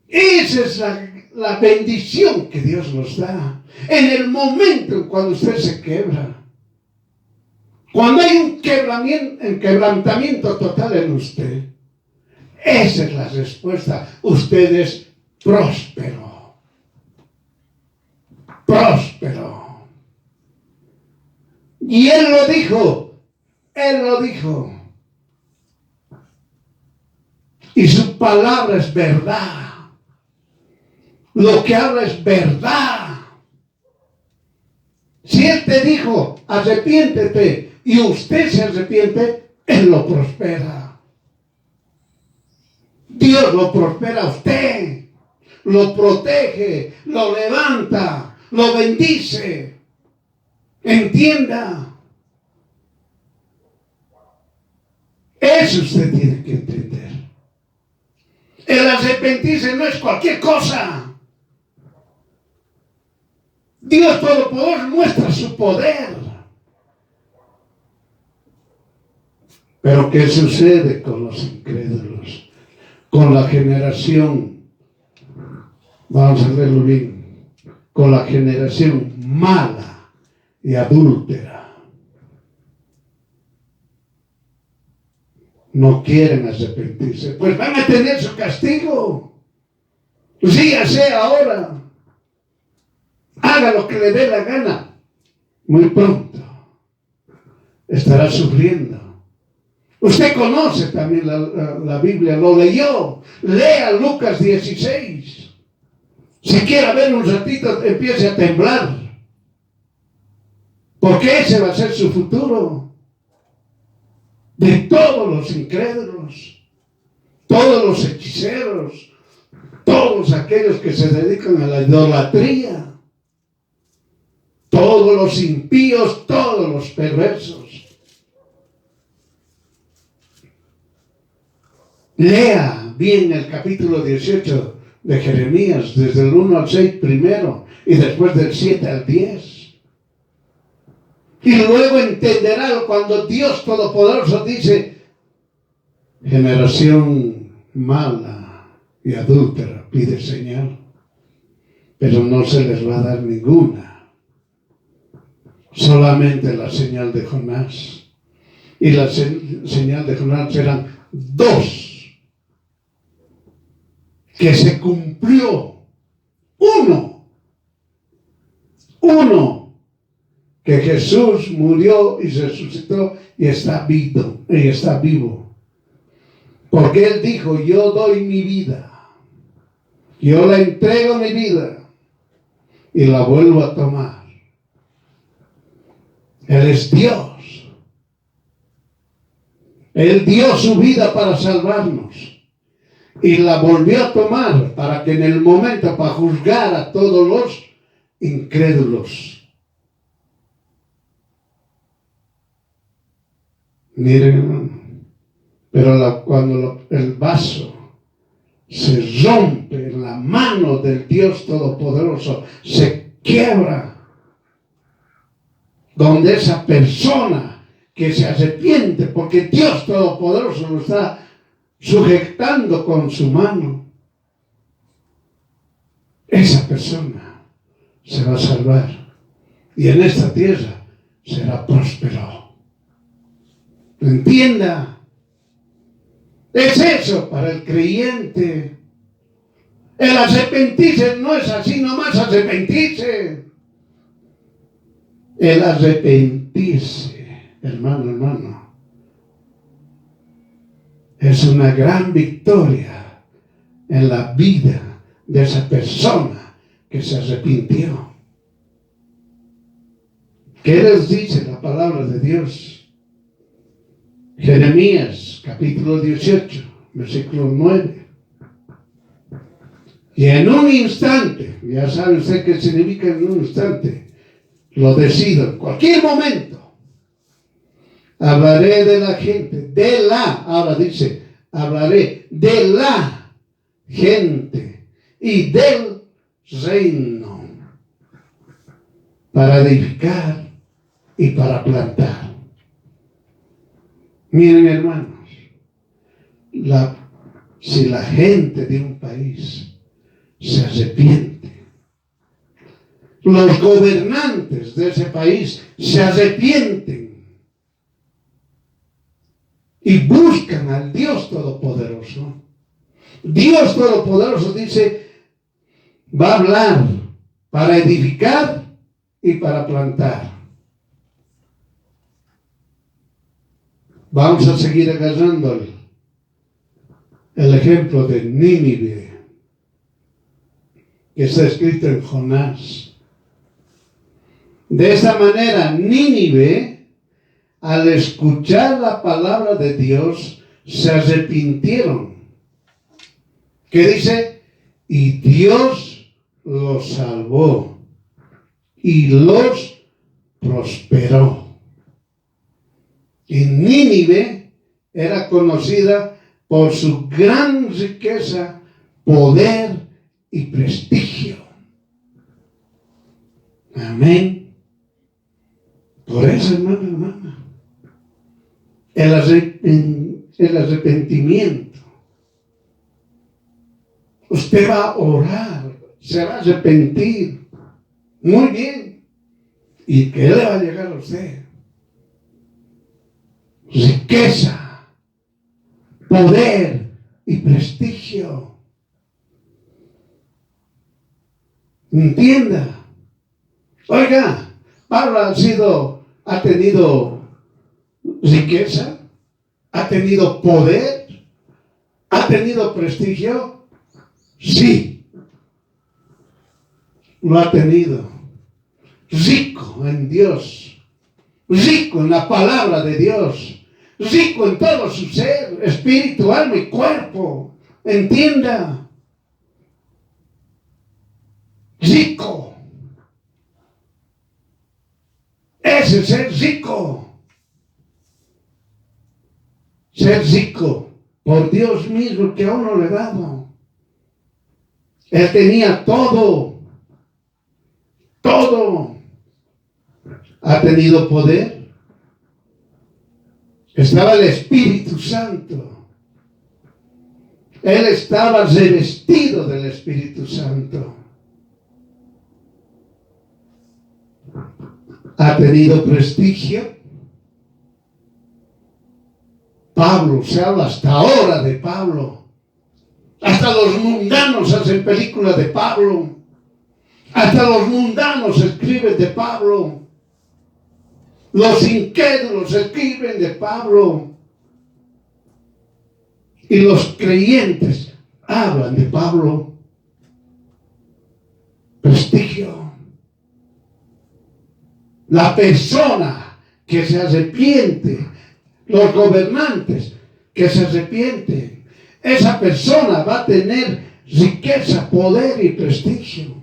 Esa es la bendición que Dios nos da. En el momento en cuando usted se quebra. Cuando hay un quebrantamiento total en usted. Esa es la respuesta. Usted es próspero. Próspero. Y Él lo dijo. Él lo dijo. Y su palabra es verdad. Lo que habla es verdad. Si Él te dijo, arrepiéntete, y usted se arrepiente, Él lo prospera. Dios lo prospera a usted. Lo protege, lo levanta, lo bendice. Entienda. Eso usted tiene que entender. El arrepentirse no es cualquier cosa. Dios Todopoderoso muestra su poder. Pero ¿qué sucede con los incrédulos? Con la generación, vamos a verlo bien, con la generación mala y adúltera. No quieren arrepentirse, pues van a tener su castigo. Ríase ahora. Haga lo que le dé la gana. Muy pronto estará sufriendo. Usted conoce también la Biblia, lo leyó. Lea Lucas 16. Si quiere ver un ratito, empiece a temblar. Porque ese va a ser su futuro. De todos los incrédulos, todos los hechiceros, todos aquellos que se dedican a la idolatría, todos los impíos, todos los perversos. Lea bien el capítulo 18 de Jeremías, desde el 1 al 6 primero, y después del 7 al 10. Y luego entenderá cuando Dios Todopoderoso dice: generación mala y adúltera pide señal, pero no se les va a dar ninguna, solamente la señal de Jonás. Y la señal de Jonás serán dos, que se cumplió. Uno, que Jesús murió y resucitó y está vivo. Porque Él dijo: yo doy mi vida, yo la entrego mi vida y la vuelvo a tomar. Él es Dios. Él dio su vida para salvarnos y la volvió a tomar para que en el momento, para juzgar a todos los incrédulos. Miren, hermano, pero cuando el vaso se rompe en la mano del Dios Todopoderoso, se quiebra, donde esa persona que se arrepiente, porque Dios Todopoderoso lo está sujetando con su mano, esa persona se va a salvar y en esta tierra será próspero. Entienda, es eso para el creyente. El arrepentirse no es así nomás arrepentirse. El arrepentirse, hermano, es una gran victoria en la vida de esa persona que se arrepintió. ¿Qué les dice la palabra de Dios? Jeremías capítulo 18, versículo 9. Y en un instante, ya sabe usted qué significa en un instante, lo decido, en cualquier momento, hablaré de la gente, ahora dice, hablaré de la gente y del reino, para edificar y para plantar. Miren, hermanos, si la gente de un país se arrepiente, los gobernantes de ese país se arrepienten y buscan al Dios Todopoderoso, Dios Todopoderoso dice, va a hablar para edificar y para plantar. Vamos a seguir agarrando el ejemplo de Nínive, que está escrito en Jonás. De esta manera, Nínive, al escuchar la palabra de Dios, se arrepintieron. ¿Qué dice? Y Dios los salvó y los prosperó. Y Nínive era conocida por su gran riqueza, poder y prestigio. Amén. Por eso, hermana, el arrepentimiento. Usted va a orar, se va a arrepentir. Muy bien. ¿Y qué le va a llegar a usted? Riqueza, poder y prestigio. Entienda. Oiga, Pablo ha tenido riqueza, ha tenido poder, ha tenido prestigio. Sí, lo ha tenido. Rico en Dios, rico en la palabra de Dios, rico en todo su ser, espíritu, alma y cuerpo. Entienda, rico. Ese es ser rico. Ser rico por Dios mismo que a uno le ha dado. Él tenía todo. Todo. Ha tenido poder. Estaba el Espíritu Santo. Él estaba revestido del Espíritu Santo. Ha tenido prestigio. Pablo, se habla hasta ahora de Pablo. Hasta los mundanos hacen películas de Pablo. Hasta los mundanos escriben de Pablo. Los incrédulos escriben de Pablo. Y los creyentes hablan de Pablo. Prestigio. La persona que se arrepiente, los gobernantes que se arrepienten, esa persona va a tener riqueza, poder y prestigio.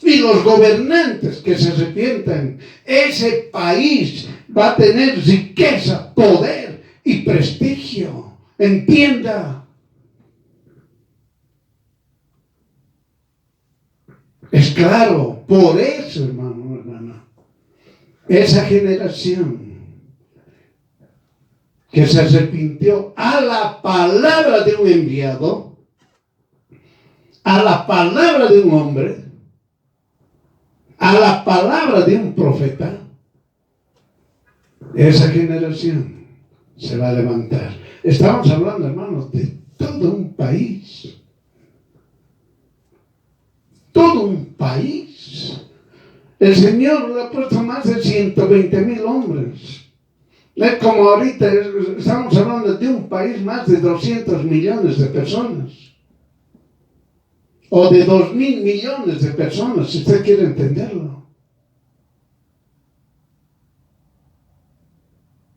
Y los gobernantes que se arrepientan, ese país va a tener riqueza, poder y prestigio. Entienda. Es claro, por eso, hermano, hermana, esa generación que se arrepintió a la palabra de un enviado, a la palabra de un hombre, a la palabra de un profeta, esa generación se va a levantar. Estamos hablando, hermanos, de todo un país. Todo un país. El Señor le ha puesto más de 120,000 hombres. Es como ahorita estamos hablando de un país más de 200 millones de personas. O de 2,000 millones de personas, si usted quiere entenderlo.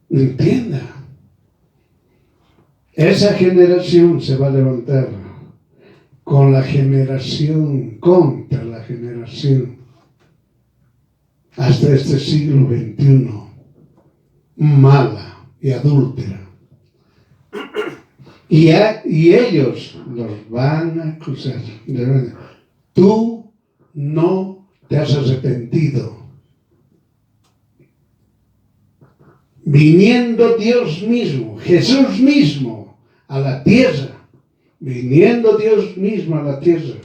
Entienda. Esa generación se va a levantar con la generación, contra la generación, hasta este siglo XXI, mala y adúltera. Y ellos los van a acusar. Tú no te has arrepentido. Viniendo Dios mismo, Jesús mismo, a la tierra, viniendo Dios mismo a la tierra,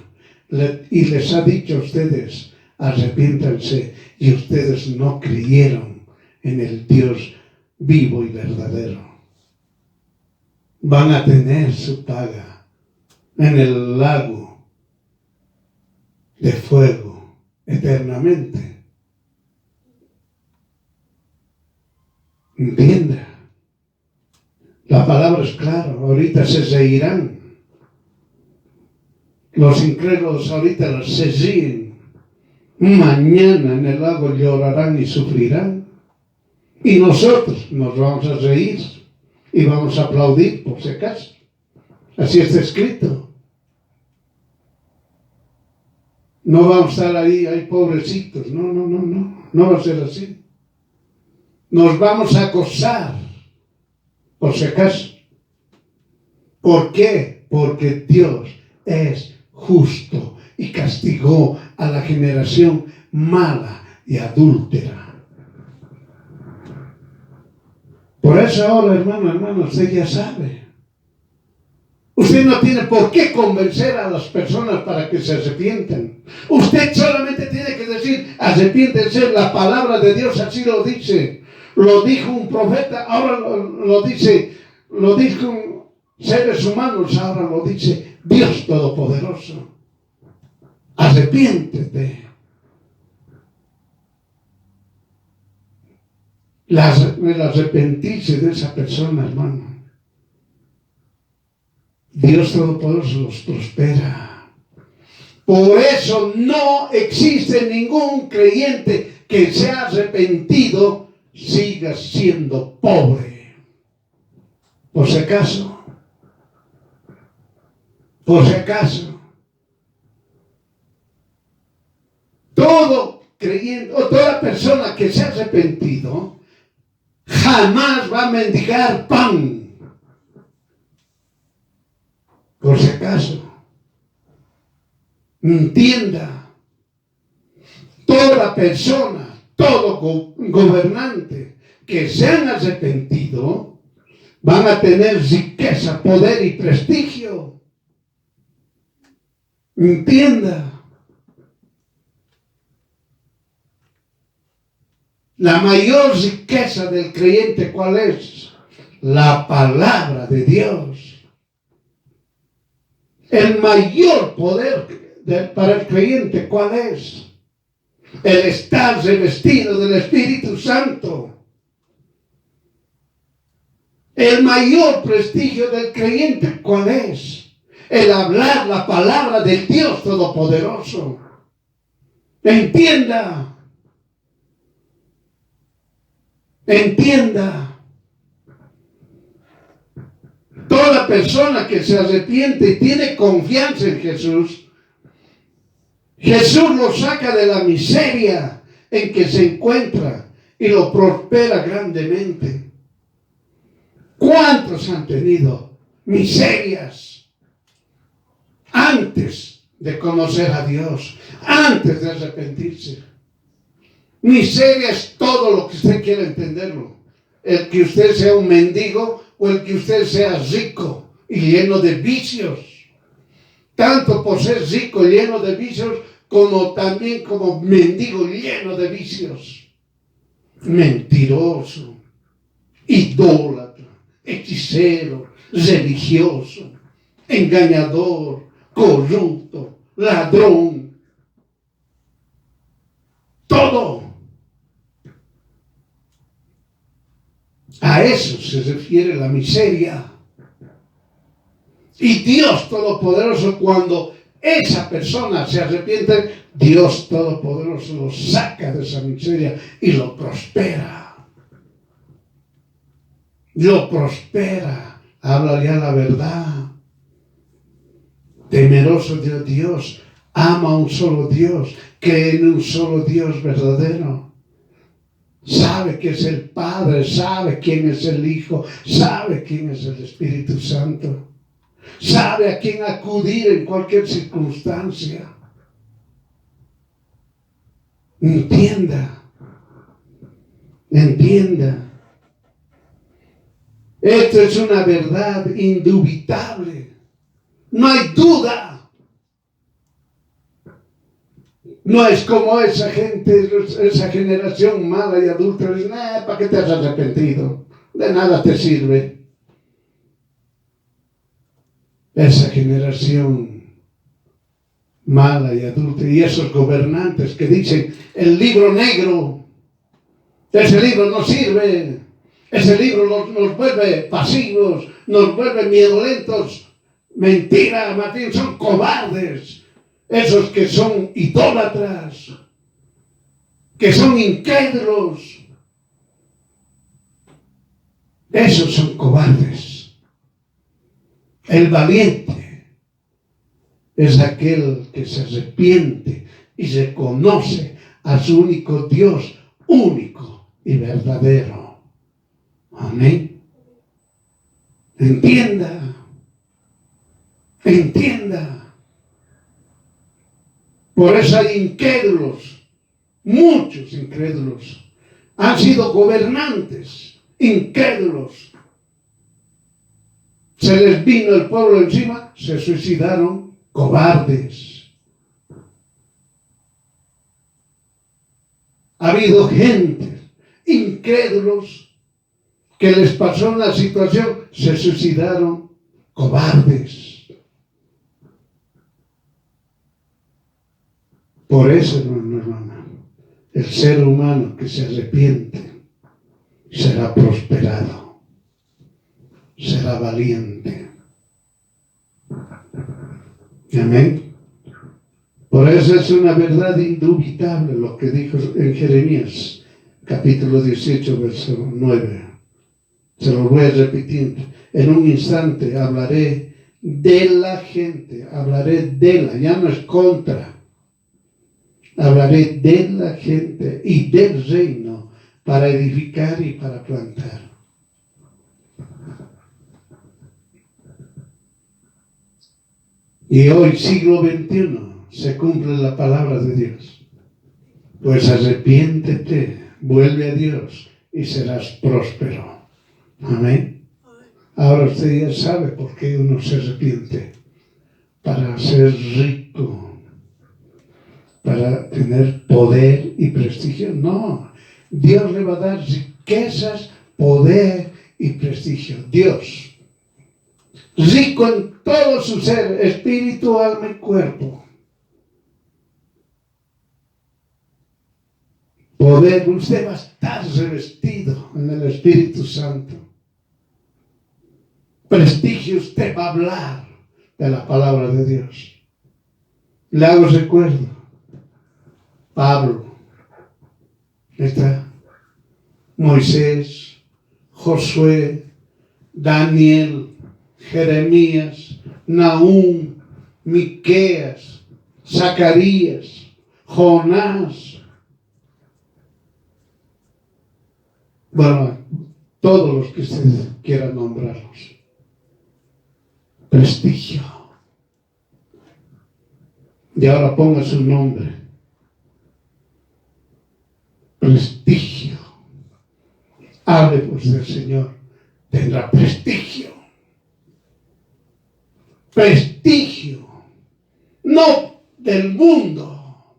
y les ha dicho a ustedes, arrepiéntanse, y ustedes no creyeron en el Dios vivo y verdadero. Van a tener su paga en el lago de fuego eternamente. Entienda. La palabra es clara. Ahorita se reirán. Los incrédulos ahorita se ríen. Mañana en el lago llorarán y sufrirán. Y nosotros nos vamos a reír y vamos a aplaudir, por si acaso. Así está escrito. No vamos a estar ahí, ay, pobrecitos. No. No va a ser así. Nos vamos a gozar, por si acaso. ¿Por qué? Porque Dios es justo y castigó a la generación mala y adúltera. Por eso ahora, hermano, usted ya sabe. Usted no tiene por qué convencer a las personas para que se arrepientan. Usted solamente tiene que decir, arrepiéntense, la palabra de Dios así lo dice. Lo dijo un profeta, ahora lo dijo seres humanos, ahora lo dice Dios Todopoderoso. Arrepiéntete. El arrepentirse de esa persona, hermano, Dios Todopoderoso los prospera. Por eso no existe ningún creyente que se ha arrepentido siga siendo pobre. Por si acaso. todo creyente o toda persona que se ha arrepentido jamás va a mendigar pan. Por si acaso, entienda, toda persona, todo gobernante que se han arrepentido van a tener riqueza, poder y prestigio. Entienda. La mayor riqueza del creyente, ¿cuál es? La palabra de Dios. El mayor poder para el creyente, ¿cuál es? El estar revestido del Espíritu Santo. El mayor prestigio del creyente, ¿cuál es? El hablar la palabra del Dios Todopoderoso. Entienda. Entienda. Toda persona que se arrepiente y tiene confianza en Jesús, Jesús lo saca de la miseria en que se encuentra y lo prospera grandemente. ¿Cuántos han tenido miserias antes de conocer a Dios, antes de arrepentirse? Miseria es todo lo que usted quiera entenderlo. El que usted sea un mendigo o el que usted sea rico y lleno de vicios. Tanto por ser rico y lleno de vicios, como también como mendigo lleno de vicios. Mentiroso, idólatra, hechicero, religioso, engañador, corrupto, ladrón. Todo. A eso se refiere la miseria. Y Dios Todopoderoso, cuando esa persona se arrepiente, Dios Todopoderoso lo saca de esa miseria y lo prospera. Lo prospera. Habla ya la verdad. Temeroso de Dios. Ama a un solo Dios. Cree en un solo Dios verdadero. Sabe que es el Padre, sabe quién es el Hijo, sabe quién es el Espíritu Santo. Sabe a quién acudir en cualquier circunstancia. Entienda. Entienda. Esto es una verdad indubitable. No hay duda. No es como esa gente, esa generación mala y adulta. Dicen, ¿para qué te has arrepentido? De nada te sirve. Esa generación mala y adulta y esos gobernantes que dicen, el libro negro, ese libro no sirve. Ese libro nos vuelve pasivos, nos vuelve miedolentos. Mentira, Martín, son cobardes. Esos que son idólatras, que son incrédulos, esos son cobardes. El valiente es aquel que se arrepiente y reconoce a su único Dios, único y verdadero. Amén. Entienda. Entienda. Por eso hay incrédulos, muchos incrédulos. Han sido gobernantes, incrédulos. Se les vino el pueblo encima, se suicidaron, cobardes. Ha habido gente, incrédulos, que les pasó una situación, se suicidaron, cobardes. Por eso, hermano, el ser humano que se arrepiente será prosperado, será valiente. Amén. Por eso es una verdad indubitable lo que dijo en Jeremías, capítulo 18, verso 9. Se lo voy a repetir. En un instante hablaré de la gente, hablaré de la, ya no es contra. Hablaré de la gente y del reino para edificar y para plantar. Y hoy, siglo XXI, se cumple la palabra de Dios. Pues arrepiéntete, vuelve a Dios y serás próspero. Amén. Ahora usted ya sabe por qué uno se arrepiente. Para ser rico, para tener poder y prestigio. No, Dios le va a dar riquezas, poder y prestigio. Dios, rico en todo su ser, espíritu, alma y cuerpo. Poder, usted va a estar revestido en el Espíritu Santo. Prestigio, usted va a hablar de la palabra de Dios. Le hago recuerdo. Pablo, está Moisés, Josué, Daniel, Jeremías, Nahum, Miqueas, Zacarías, Jonás. Bueno, todos los que ustedes quieran nombrarlos. Prestigio. Y ahora ponga su nombre. Prestigio. Hable pues del Señor. Tendrá prestigio. Prestigio. No del mundo.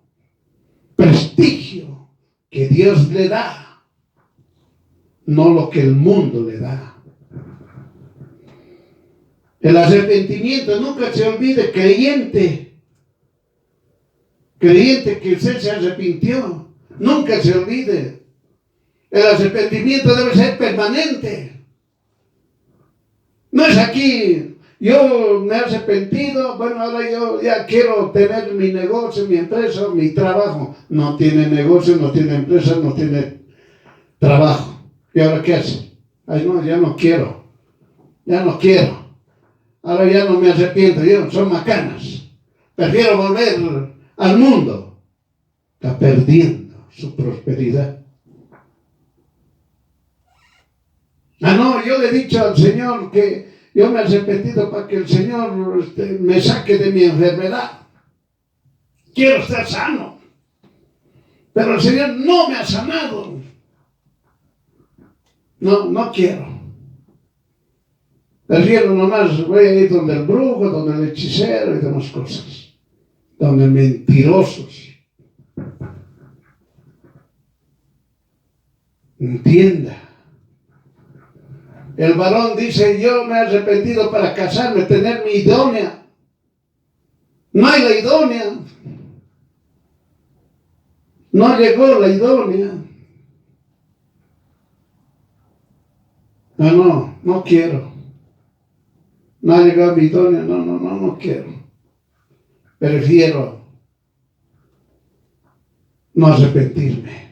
Prestigio que Dios le da. No lo que el mundo le da. El arrepentimiento, nunca se olvide, creyente que usted se arrepintió, nunca se olvide. El arrepentimiento debe ser permanente. No es aquí, yo me he arrepentido, bueno, ahora yo ya quiero tener mi negocio, mi empresa, mi trabajo. No tiene negocio, no tiene empresa, no tiene trabajo. ¿Y ahora qué hace? Ay, no, ya no quiero. Ahora ya no me arrepiento, son macanas. Prefiero volver al mundo. Está perdiendo su prosperidad. No, yo le he dicho al Señor que yo me he arrepentido para que el Señor me saque de mi enfermedad. Quiero estar sano. Pero el Señor no me ha sanado. No quiero. Prefiero nomás, voy a ir donde el brujo, donde el hechicero y demás cosas. Donde mentirosos. Entienda. El varón dice, yo me he arrepentido para casarme, tener mi idónea. No hay la idónea. No llegó la idónea. No quiero. No ha llegado mi idónea, no quiero. Prefiero no arrepentirme.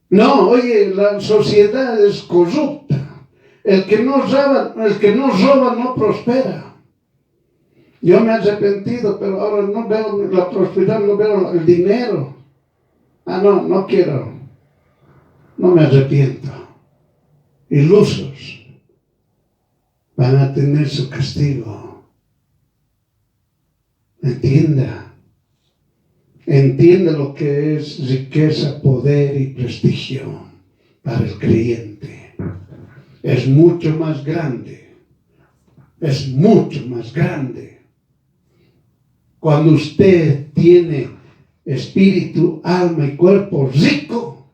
No, oye, la sociedad es corrupta. El que no roba no prospera. Yo me he arrepentido, pero ahora no veo la prosperidad, no veo el dinero. No quiero. No me arrepiento. Ilusos van a tener su castigo. Entienda lo que es riqueza, poder y prestigio para el creyente. Es mucho más grande. Cuando usted tiene espíritu, alma y cuerpo rico,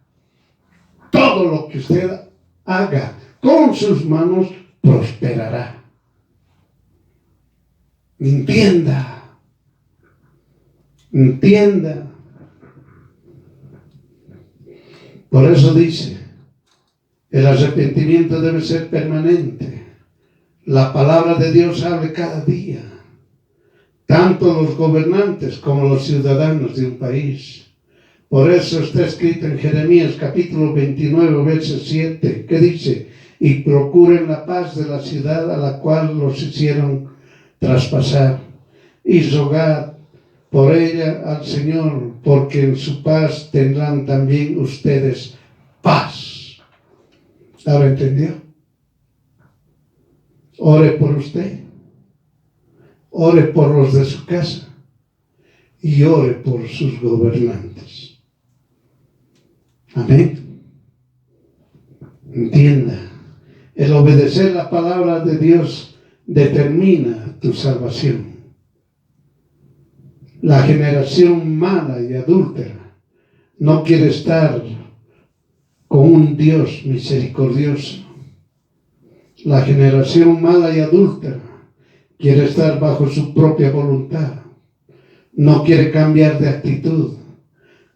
todo lo que usted haga con sus manos prosperará. Entienda. Por eso dice, el arrepentimiento debe ser permanente. La palabra de Dios hable cada día. Tanto los gobernantes como los ciudadanos de un país. Por eso está escrito en Jeremías capítulo 29, verso 7, que dice, y procuren la paz de la ciudad a la cual los hicieron traspasar, y rogad por ella al Señor, porque en su paz tendrán también ustedes paz. ¿Ahora entendió? Ore por usted, ore por los de su casa y ore por sus gobernantes. Amén. Entienda, el obedecer la palabra de Dios determina tu salvación. La generación mala y adúltera no quiere estar con un Dios misericordioso. La generación mala y adúltera quiere estar bajo su propia voluntad. No quiere cambiar de actitud.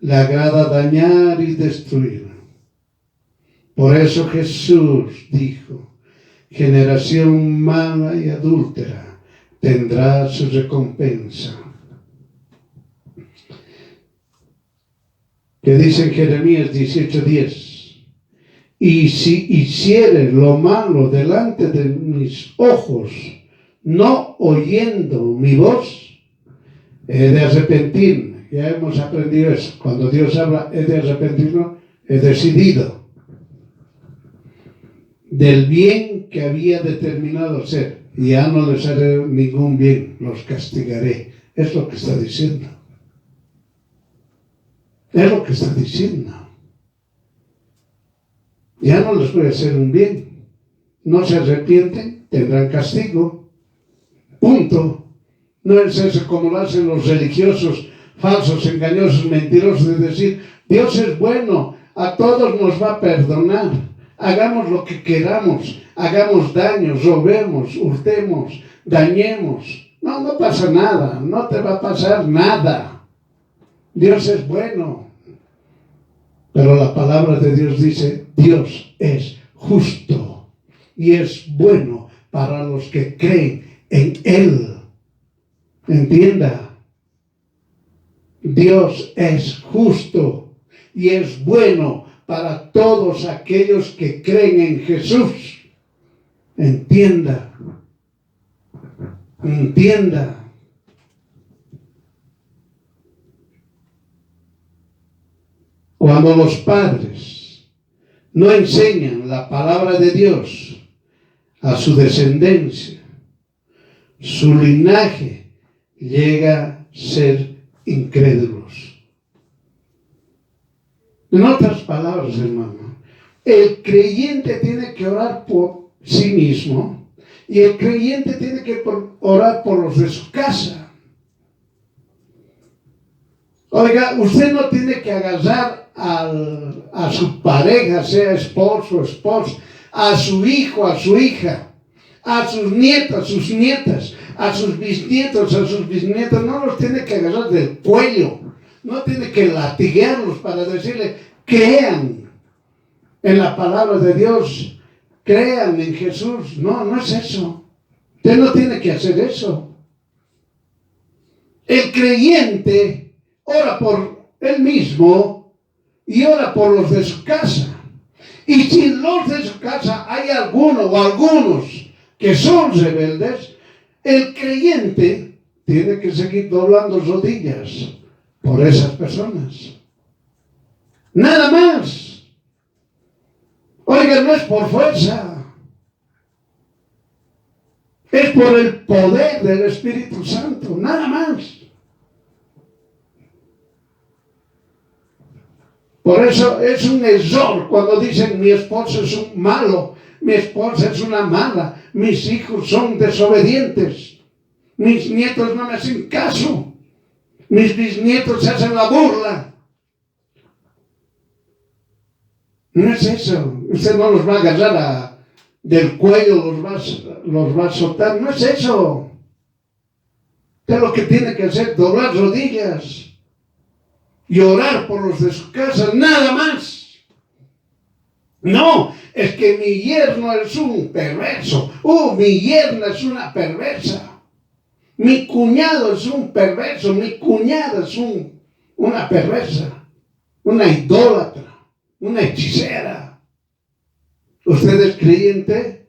Le agrada dañar y destruir. Por eso Jesús dijo, generación mala y adúltera tendrá su recompensa. Que dice en Jeremías 18:10, y si hiciere lo malo delante de mis ojos, no oyendo mi voz, he de arrepentirme. Ya hemos aprendido eso. Cuando Dios habla, he de arrepentirme, he decidido del bien que había determinado hacer. Ya no les haré ningún bien, los castigaré. Es lo que está diciendo. Es lo que está diciendo. Ya no les voy a hacer un bien. No se arrepienten, tendrán castigo. Punto. No es eso como lo hacen los religiosos, falsos, engañosos, mentirosos, de decir, Dios es bueno, a todos nos va a perdonar. Hagamos lo que queramos, hagamos daño, robemos, hurtemos, dañemos. No pasa nada, no te va a pasar nada. Dios es bueno. Pero la palabra de Dios dice, Dios es justo y es bueno para los que creen en Él. Entienda, Dios es justo y es bueno para todos aquellos que creen en Jesús. Entienda. Cuando los padres no enseñan la palabra de Dios a su descendencia, su linaje llega a ser incrédulos. En otras palabras, hermano, el creyente tiene que orar por sí mismo y el creyente tiene que orar por los de su casa. Oiga, usted no tiene que agarrar a su pareja, sea esposo o esposa, a su hijo, a su hija, a sus nietos, sus nietas, a sus bisnietos, a sus bisnietas, no los tiene que agarrar del cuello, no tiene que latiguearlos para decirle, crean en la palabra de Dios, crean en Jesús. No es eso. Usted no tiene que hacer eso. El creyente ora por él mismo y ora por los de su casa. Y si los de su casa hay alguno o algunos que son rebeldes, el creyente tiene que seguir doblando rodillas por esas personas. Nada más. Oiga, no es por fuerza. Es por el poder del Espíritu Santo, nada más. Por eso es un error cuando dicen mi esposo es un malo, mi esposa es una mala, mis hijos son desobedientes, mis nietos no me hacen caso, mis bisnietos hacen la burla. No es eso. Usted no los va a agarrar del cuello, los va a soltar. No es eso. Usted lo que tiene que hacer es doblar rodillas y orar por los de su casa, nada más. No, es que mi yerno es un perverso. Mi yerna es una perversa. Mi cuñado es un perverso. Mi cuñada es una perversa. Una idólatra. Una hechicera. ¿Usted es creyente?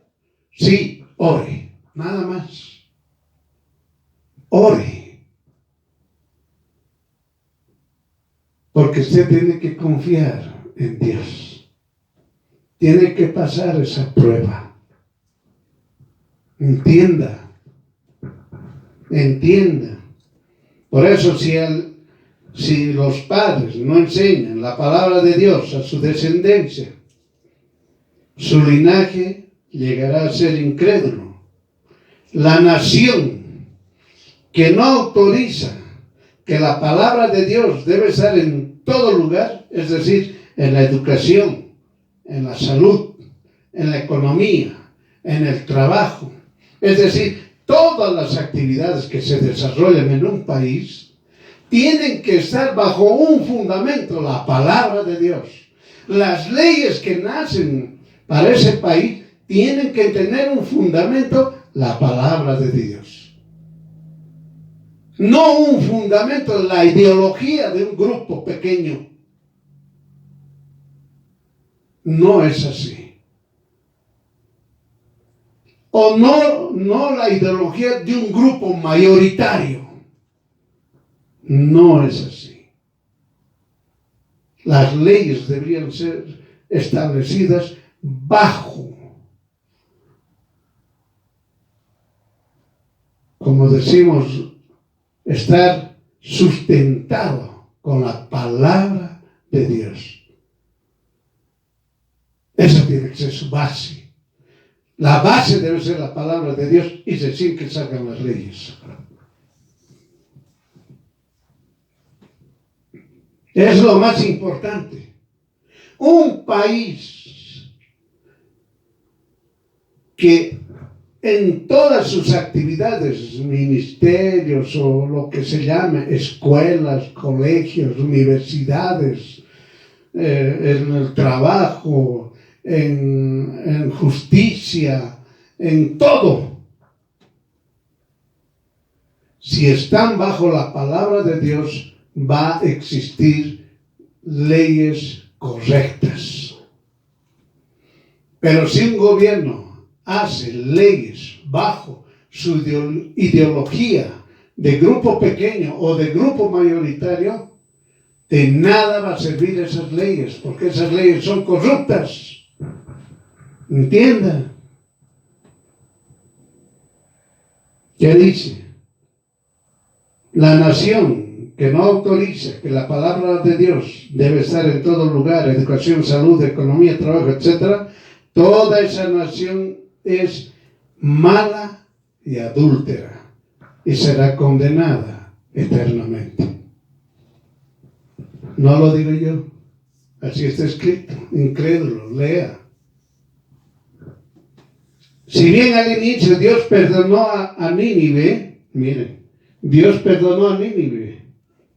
Sí, ore. Nada más. Ore. Porque usted tiene que confiar en Dios. Tiene que pasar esa prueba. Entienda. Por eso si los padres no enseñan la palabra de Dios a su descendencia, su linaje llegará a ser incrédulo. La nación que no autoriza que la palabra de Dios debe estar en todo lugar, es decir, en la educación, en la salud, en la economía, en el trabajo, es decir, todas las actividades que se desarrollan en un país tienen que estar bajo un fundamento, la palabra de Dios. Las leyes que nacen para ese país tienen que tener un fundamento, la palabra de Dios. No un fundamento, la ideología de un grupo pequeño. No es así. O no la ideología de un grupo mayoritario. No es así. Las leyes deberían ser establecidas bajo, como decimos, estar sustentado con la palabra de Dios. Esa tiene que ser su base. La base debe ser la palabra de Dios y decir que salgan las leyes. Es lo más importante. Un país que en todas sus actividades, ministerios o lo que se llame, escuelas, colegios, universidades, en el trabajo, en justicia, en todo. Si están bajo la palabra de Dios, va a existir leyes correctas. Pero si un gobierno hace leyes bajo su ideología de grupo pequeño o de grupo mayoritario, de nada va a servir esas leyes, porque esas leyes son corruptas. ¿Entienda? ¿Qué dice? La nación que no autoriza que la palabra de Dios debe estar en todo lugar, educación, salud, economía, trabajo, etc., toda esa nación es mala y adúltera y será condenada eternamente. No lo digo yo, así está escrito. Incrédulo, lea. Si bien al inicio Dios perdonó a Nínive, miren, Dios perdonó a Nínive,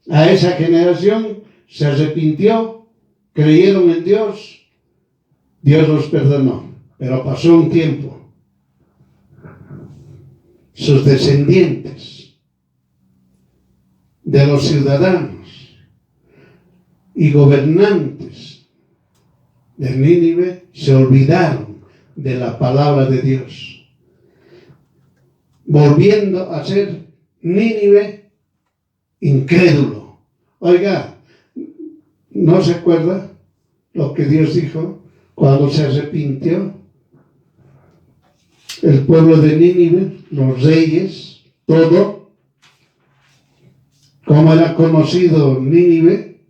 a esa generación se arrepintió, creyeron en Dios, Dios los perdonó, pero pasó un tiempo. Sus descendientes de los ciudadanos y gobernantes de Nínive se olvidaron de la palabra de Dios, volviendo a ser Nínive incrédulo. Oiga, ¿no se acuerda lo que Dios dijo cuando se arrepintió el pueblo de Nínive, los reyes, todo? ¿Cómo era conocido Nínive?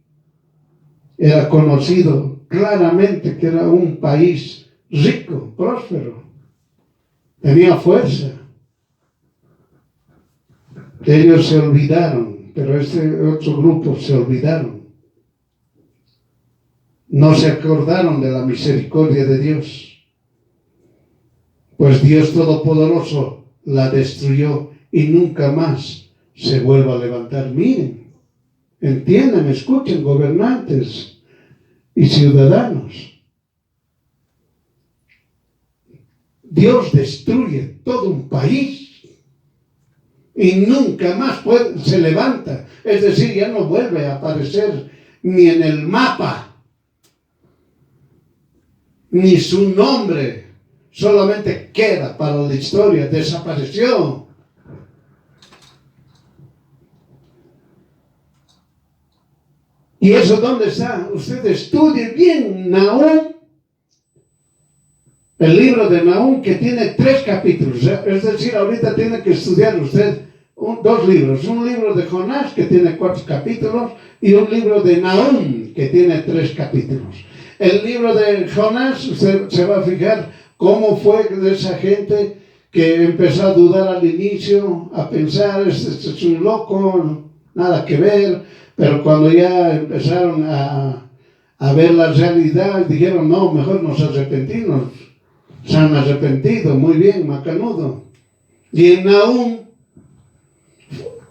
Era conocido claramente que era un país rico, próspero, tenía fuerza. Ellos se olvidaron, pero este otro grupo se olvidaron. No se acordaron de la misericordia de Dios. Pues Dios Todopoderoso la destruyó y nunca más se vuelve a levantar. Miren, entiendan, escuchen, gobernantes y ciudadanos. Dios destruye todo un país y nunca más se levanta. Es decir, ya no vuelve a aparecer ni en el mapa, ni su nombre. Solamente queda para la historia, desapareció. ¿Y eso dónde está? Usted estudie bien Nahum, el libro de Nahum, que tiene 3 capítulos. Es decir, ahorita tiene que estudiar usted 2 libros. Un libro de Jonás, que tiene 4 capítulos, y un libro de Nahum, que tiene 3 capítulos. El libro de Jonás, usted se va a fijar cómo fue de esa gente que empezó a dudar al inicio, a pensar, este es un loco, nada que ver, pero cuando ya empezaron a ver la realidad, dijeron, no, mejor nos arrepentimos. Se han arrepentido, muy bien, macanudo. Y en Nahum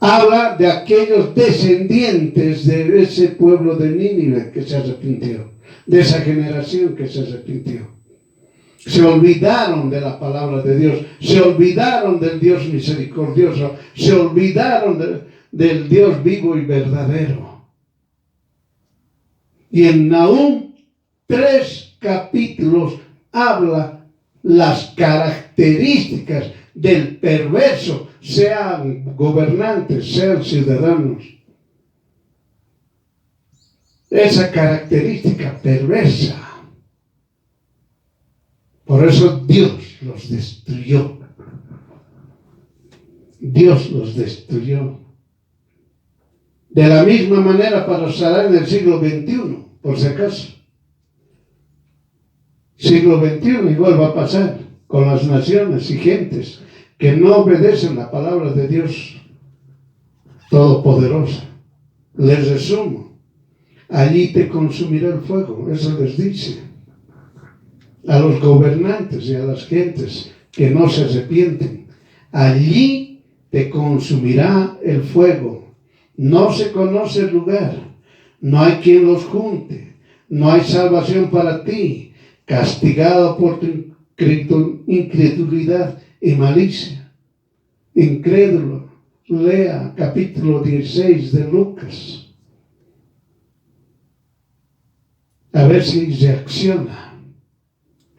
habla de aquellos descendientes de ese pueblo de Nínive que se arrepintió, de esa generación que se arrepintió. Se olvidaron de la palabra de Dios, se olvidaron del Dios misericordioso, se olvidaron del Dios vivo y verdadero. Y en Nahum 3 capítulos habla las características del perverso, sean gobernantes, sean ciudadanos. Esa característica perversa. Por eso Dios los destruyó. Dios los destruyó. De la misma manera pasará en el siglo XXI, por si acaso. Siglo XXI igual va a pasar con las naciones y gentes que no obedecen la palabra de Dios Todopoderosa. Les resumo, allí te consumirá el fuego, eso les dice a los gobernantes y a las gentes que no se arrepienten. Allí te consumirá el fuego. No se conoce el lugar, no hay quien los junte, no hay salvación para ti, castigado por tu incredulidad y malicia. Incrédulo, lea capítulo 16 de Lucas. A ver si reacciona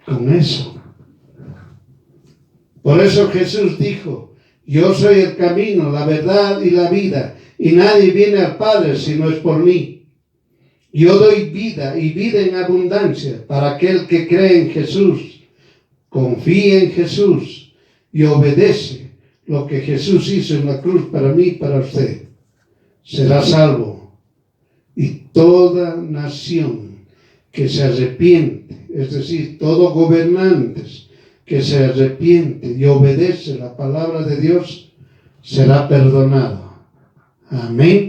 con eso. Por eso Jesús dijo, yo soy el camino, la verdad y la vida, y nadie viene al Padre si no es por mí. Yo doy vida y vida en abundancia para aquel que cree en Jesús, confía en Jesús y obedece lo que Jesús hizo en la cruz para mí y para usted. Será salvo. Y toda nación que se arrepiente, es decir, todo gobernante que se arrepiente y obedece la palabra de Dios, será perdonado. Amén.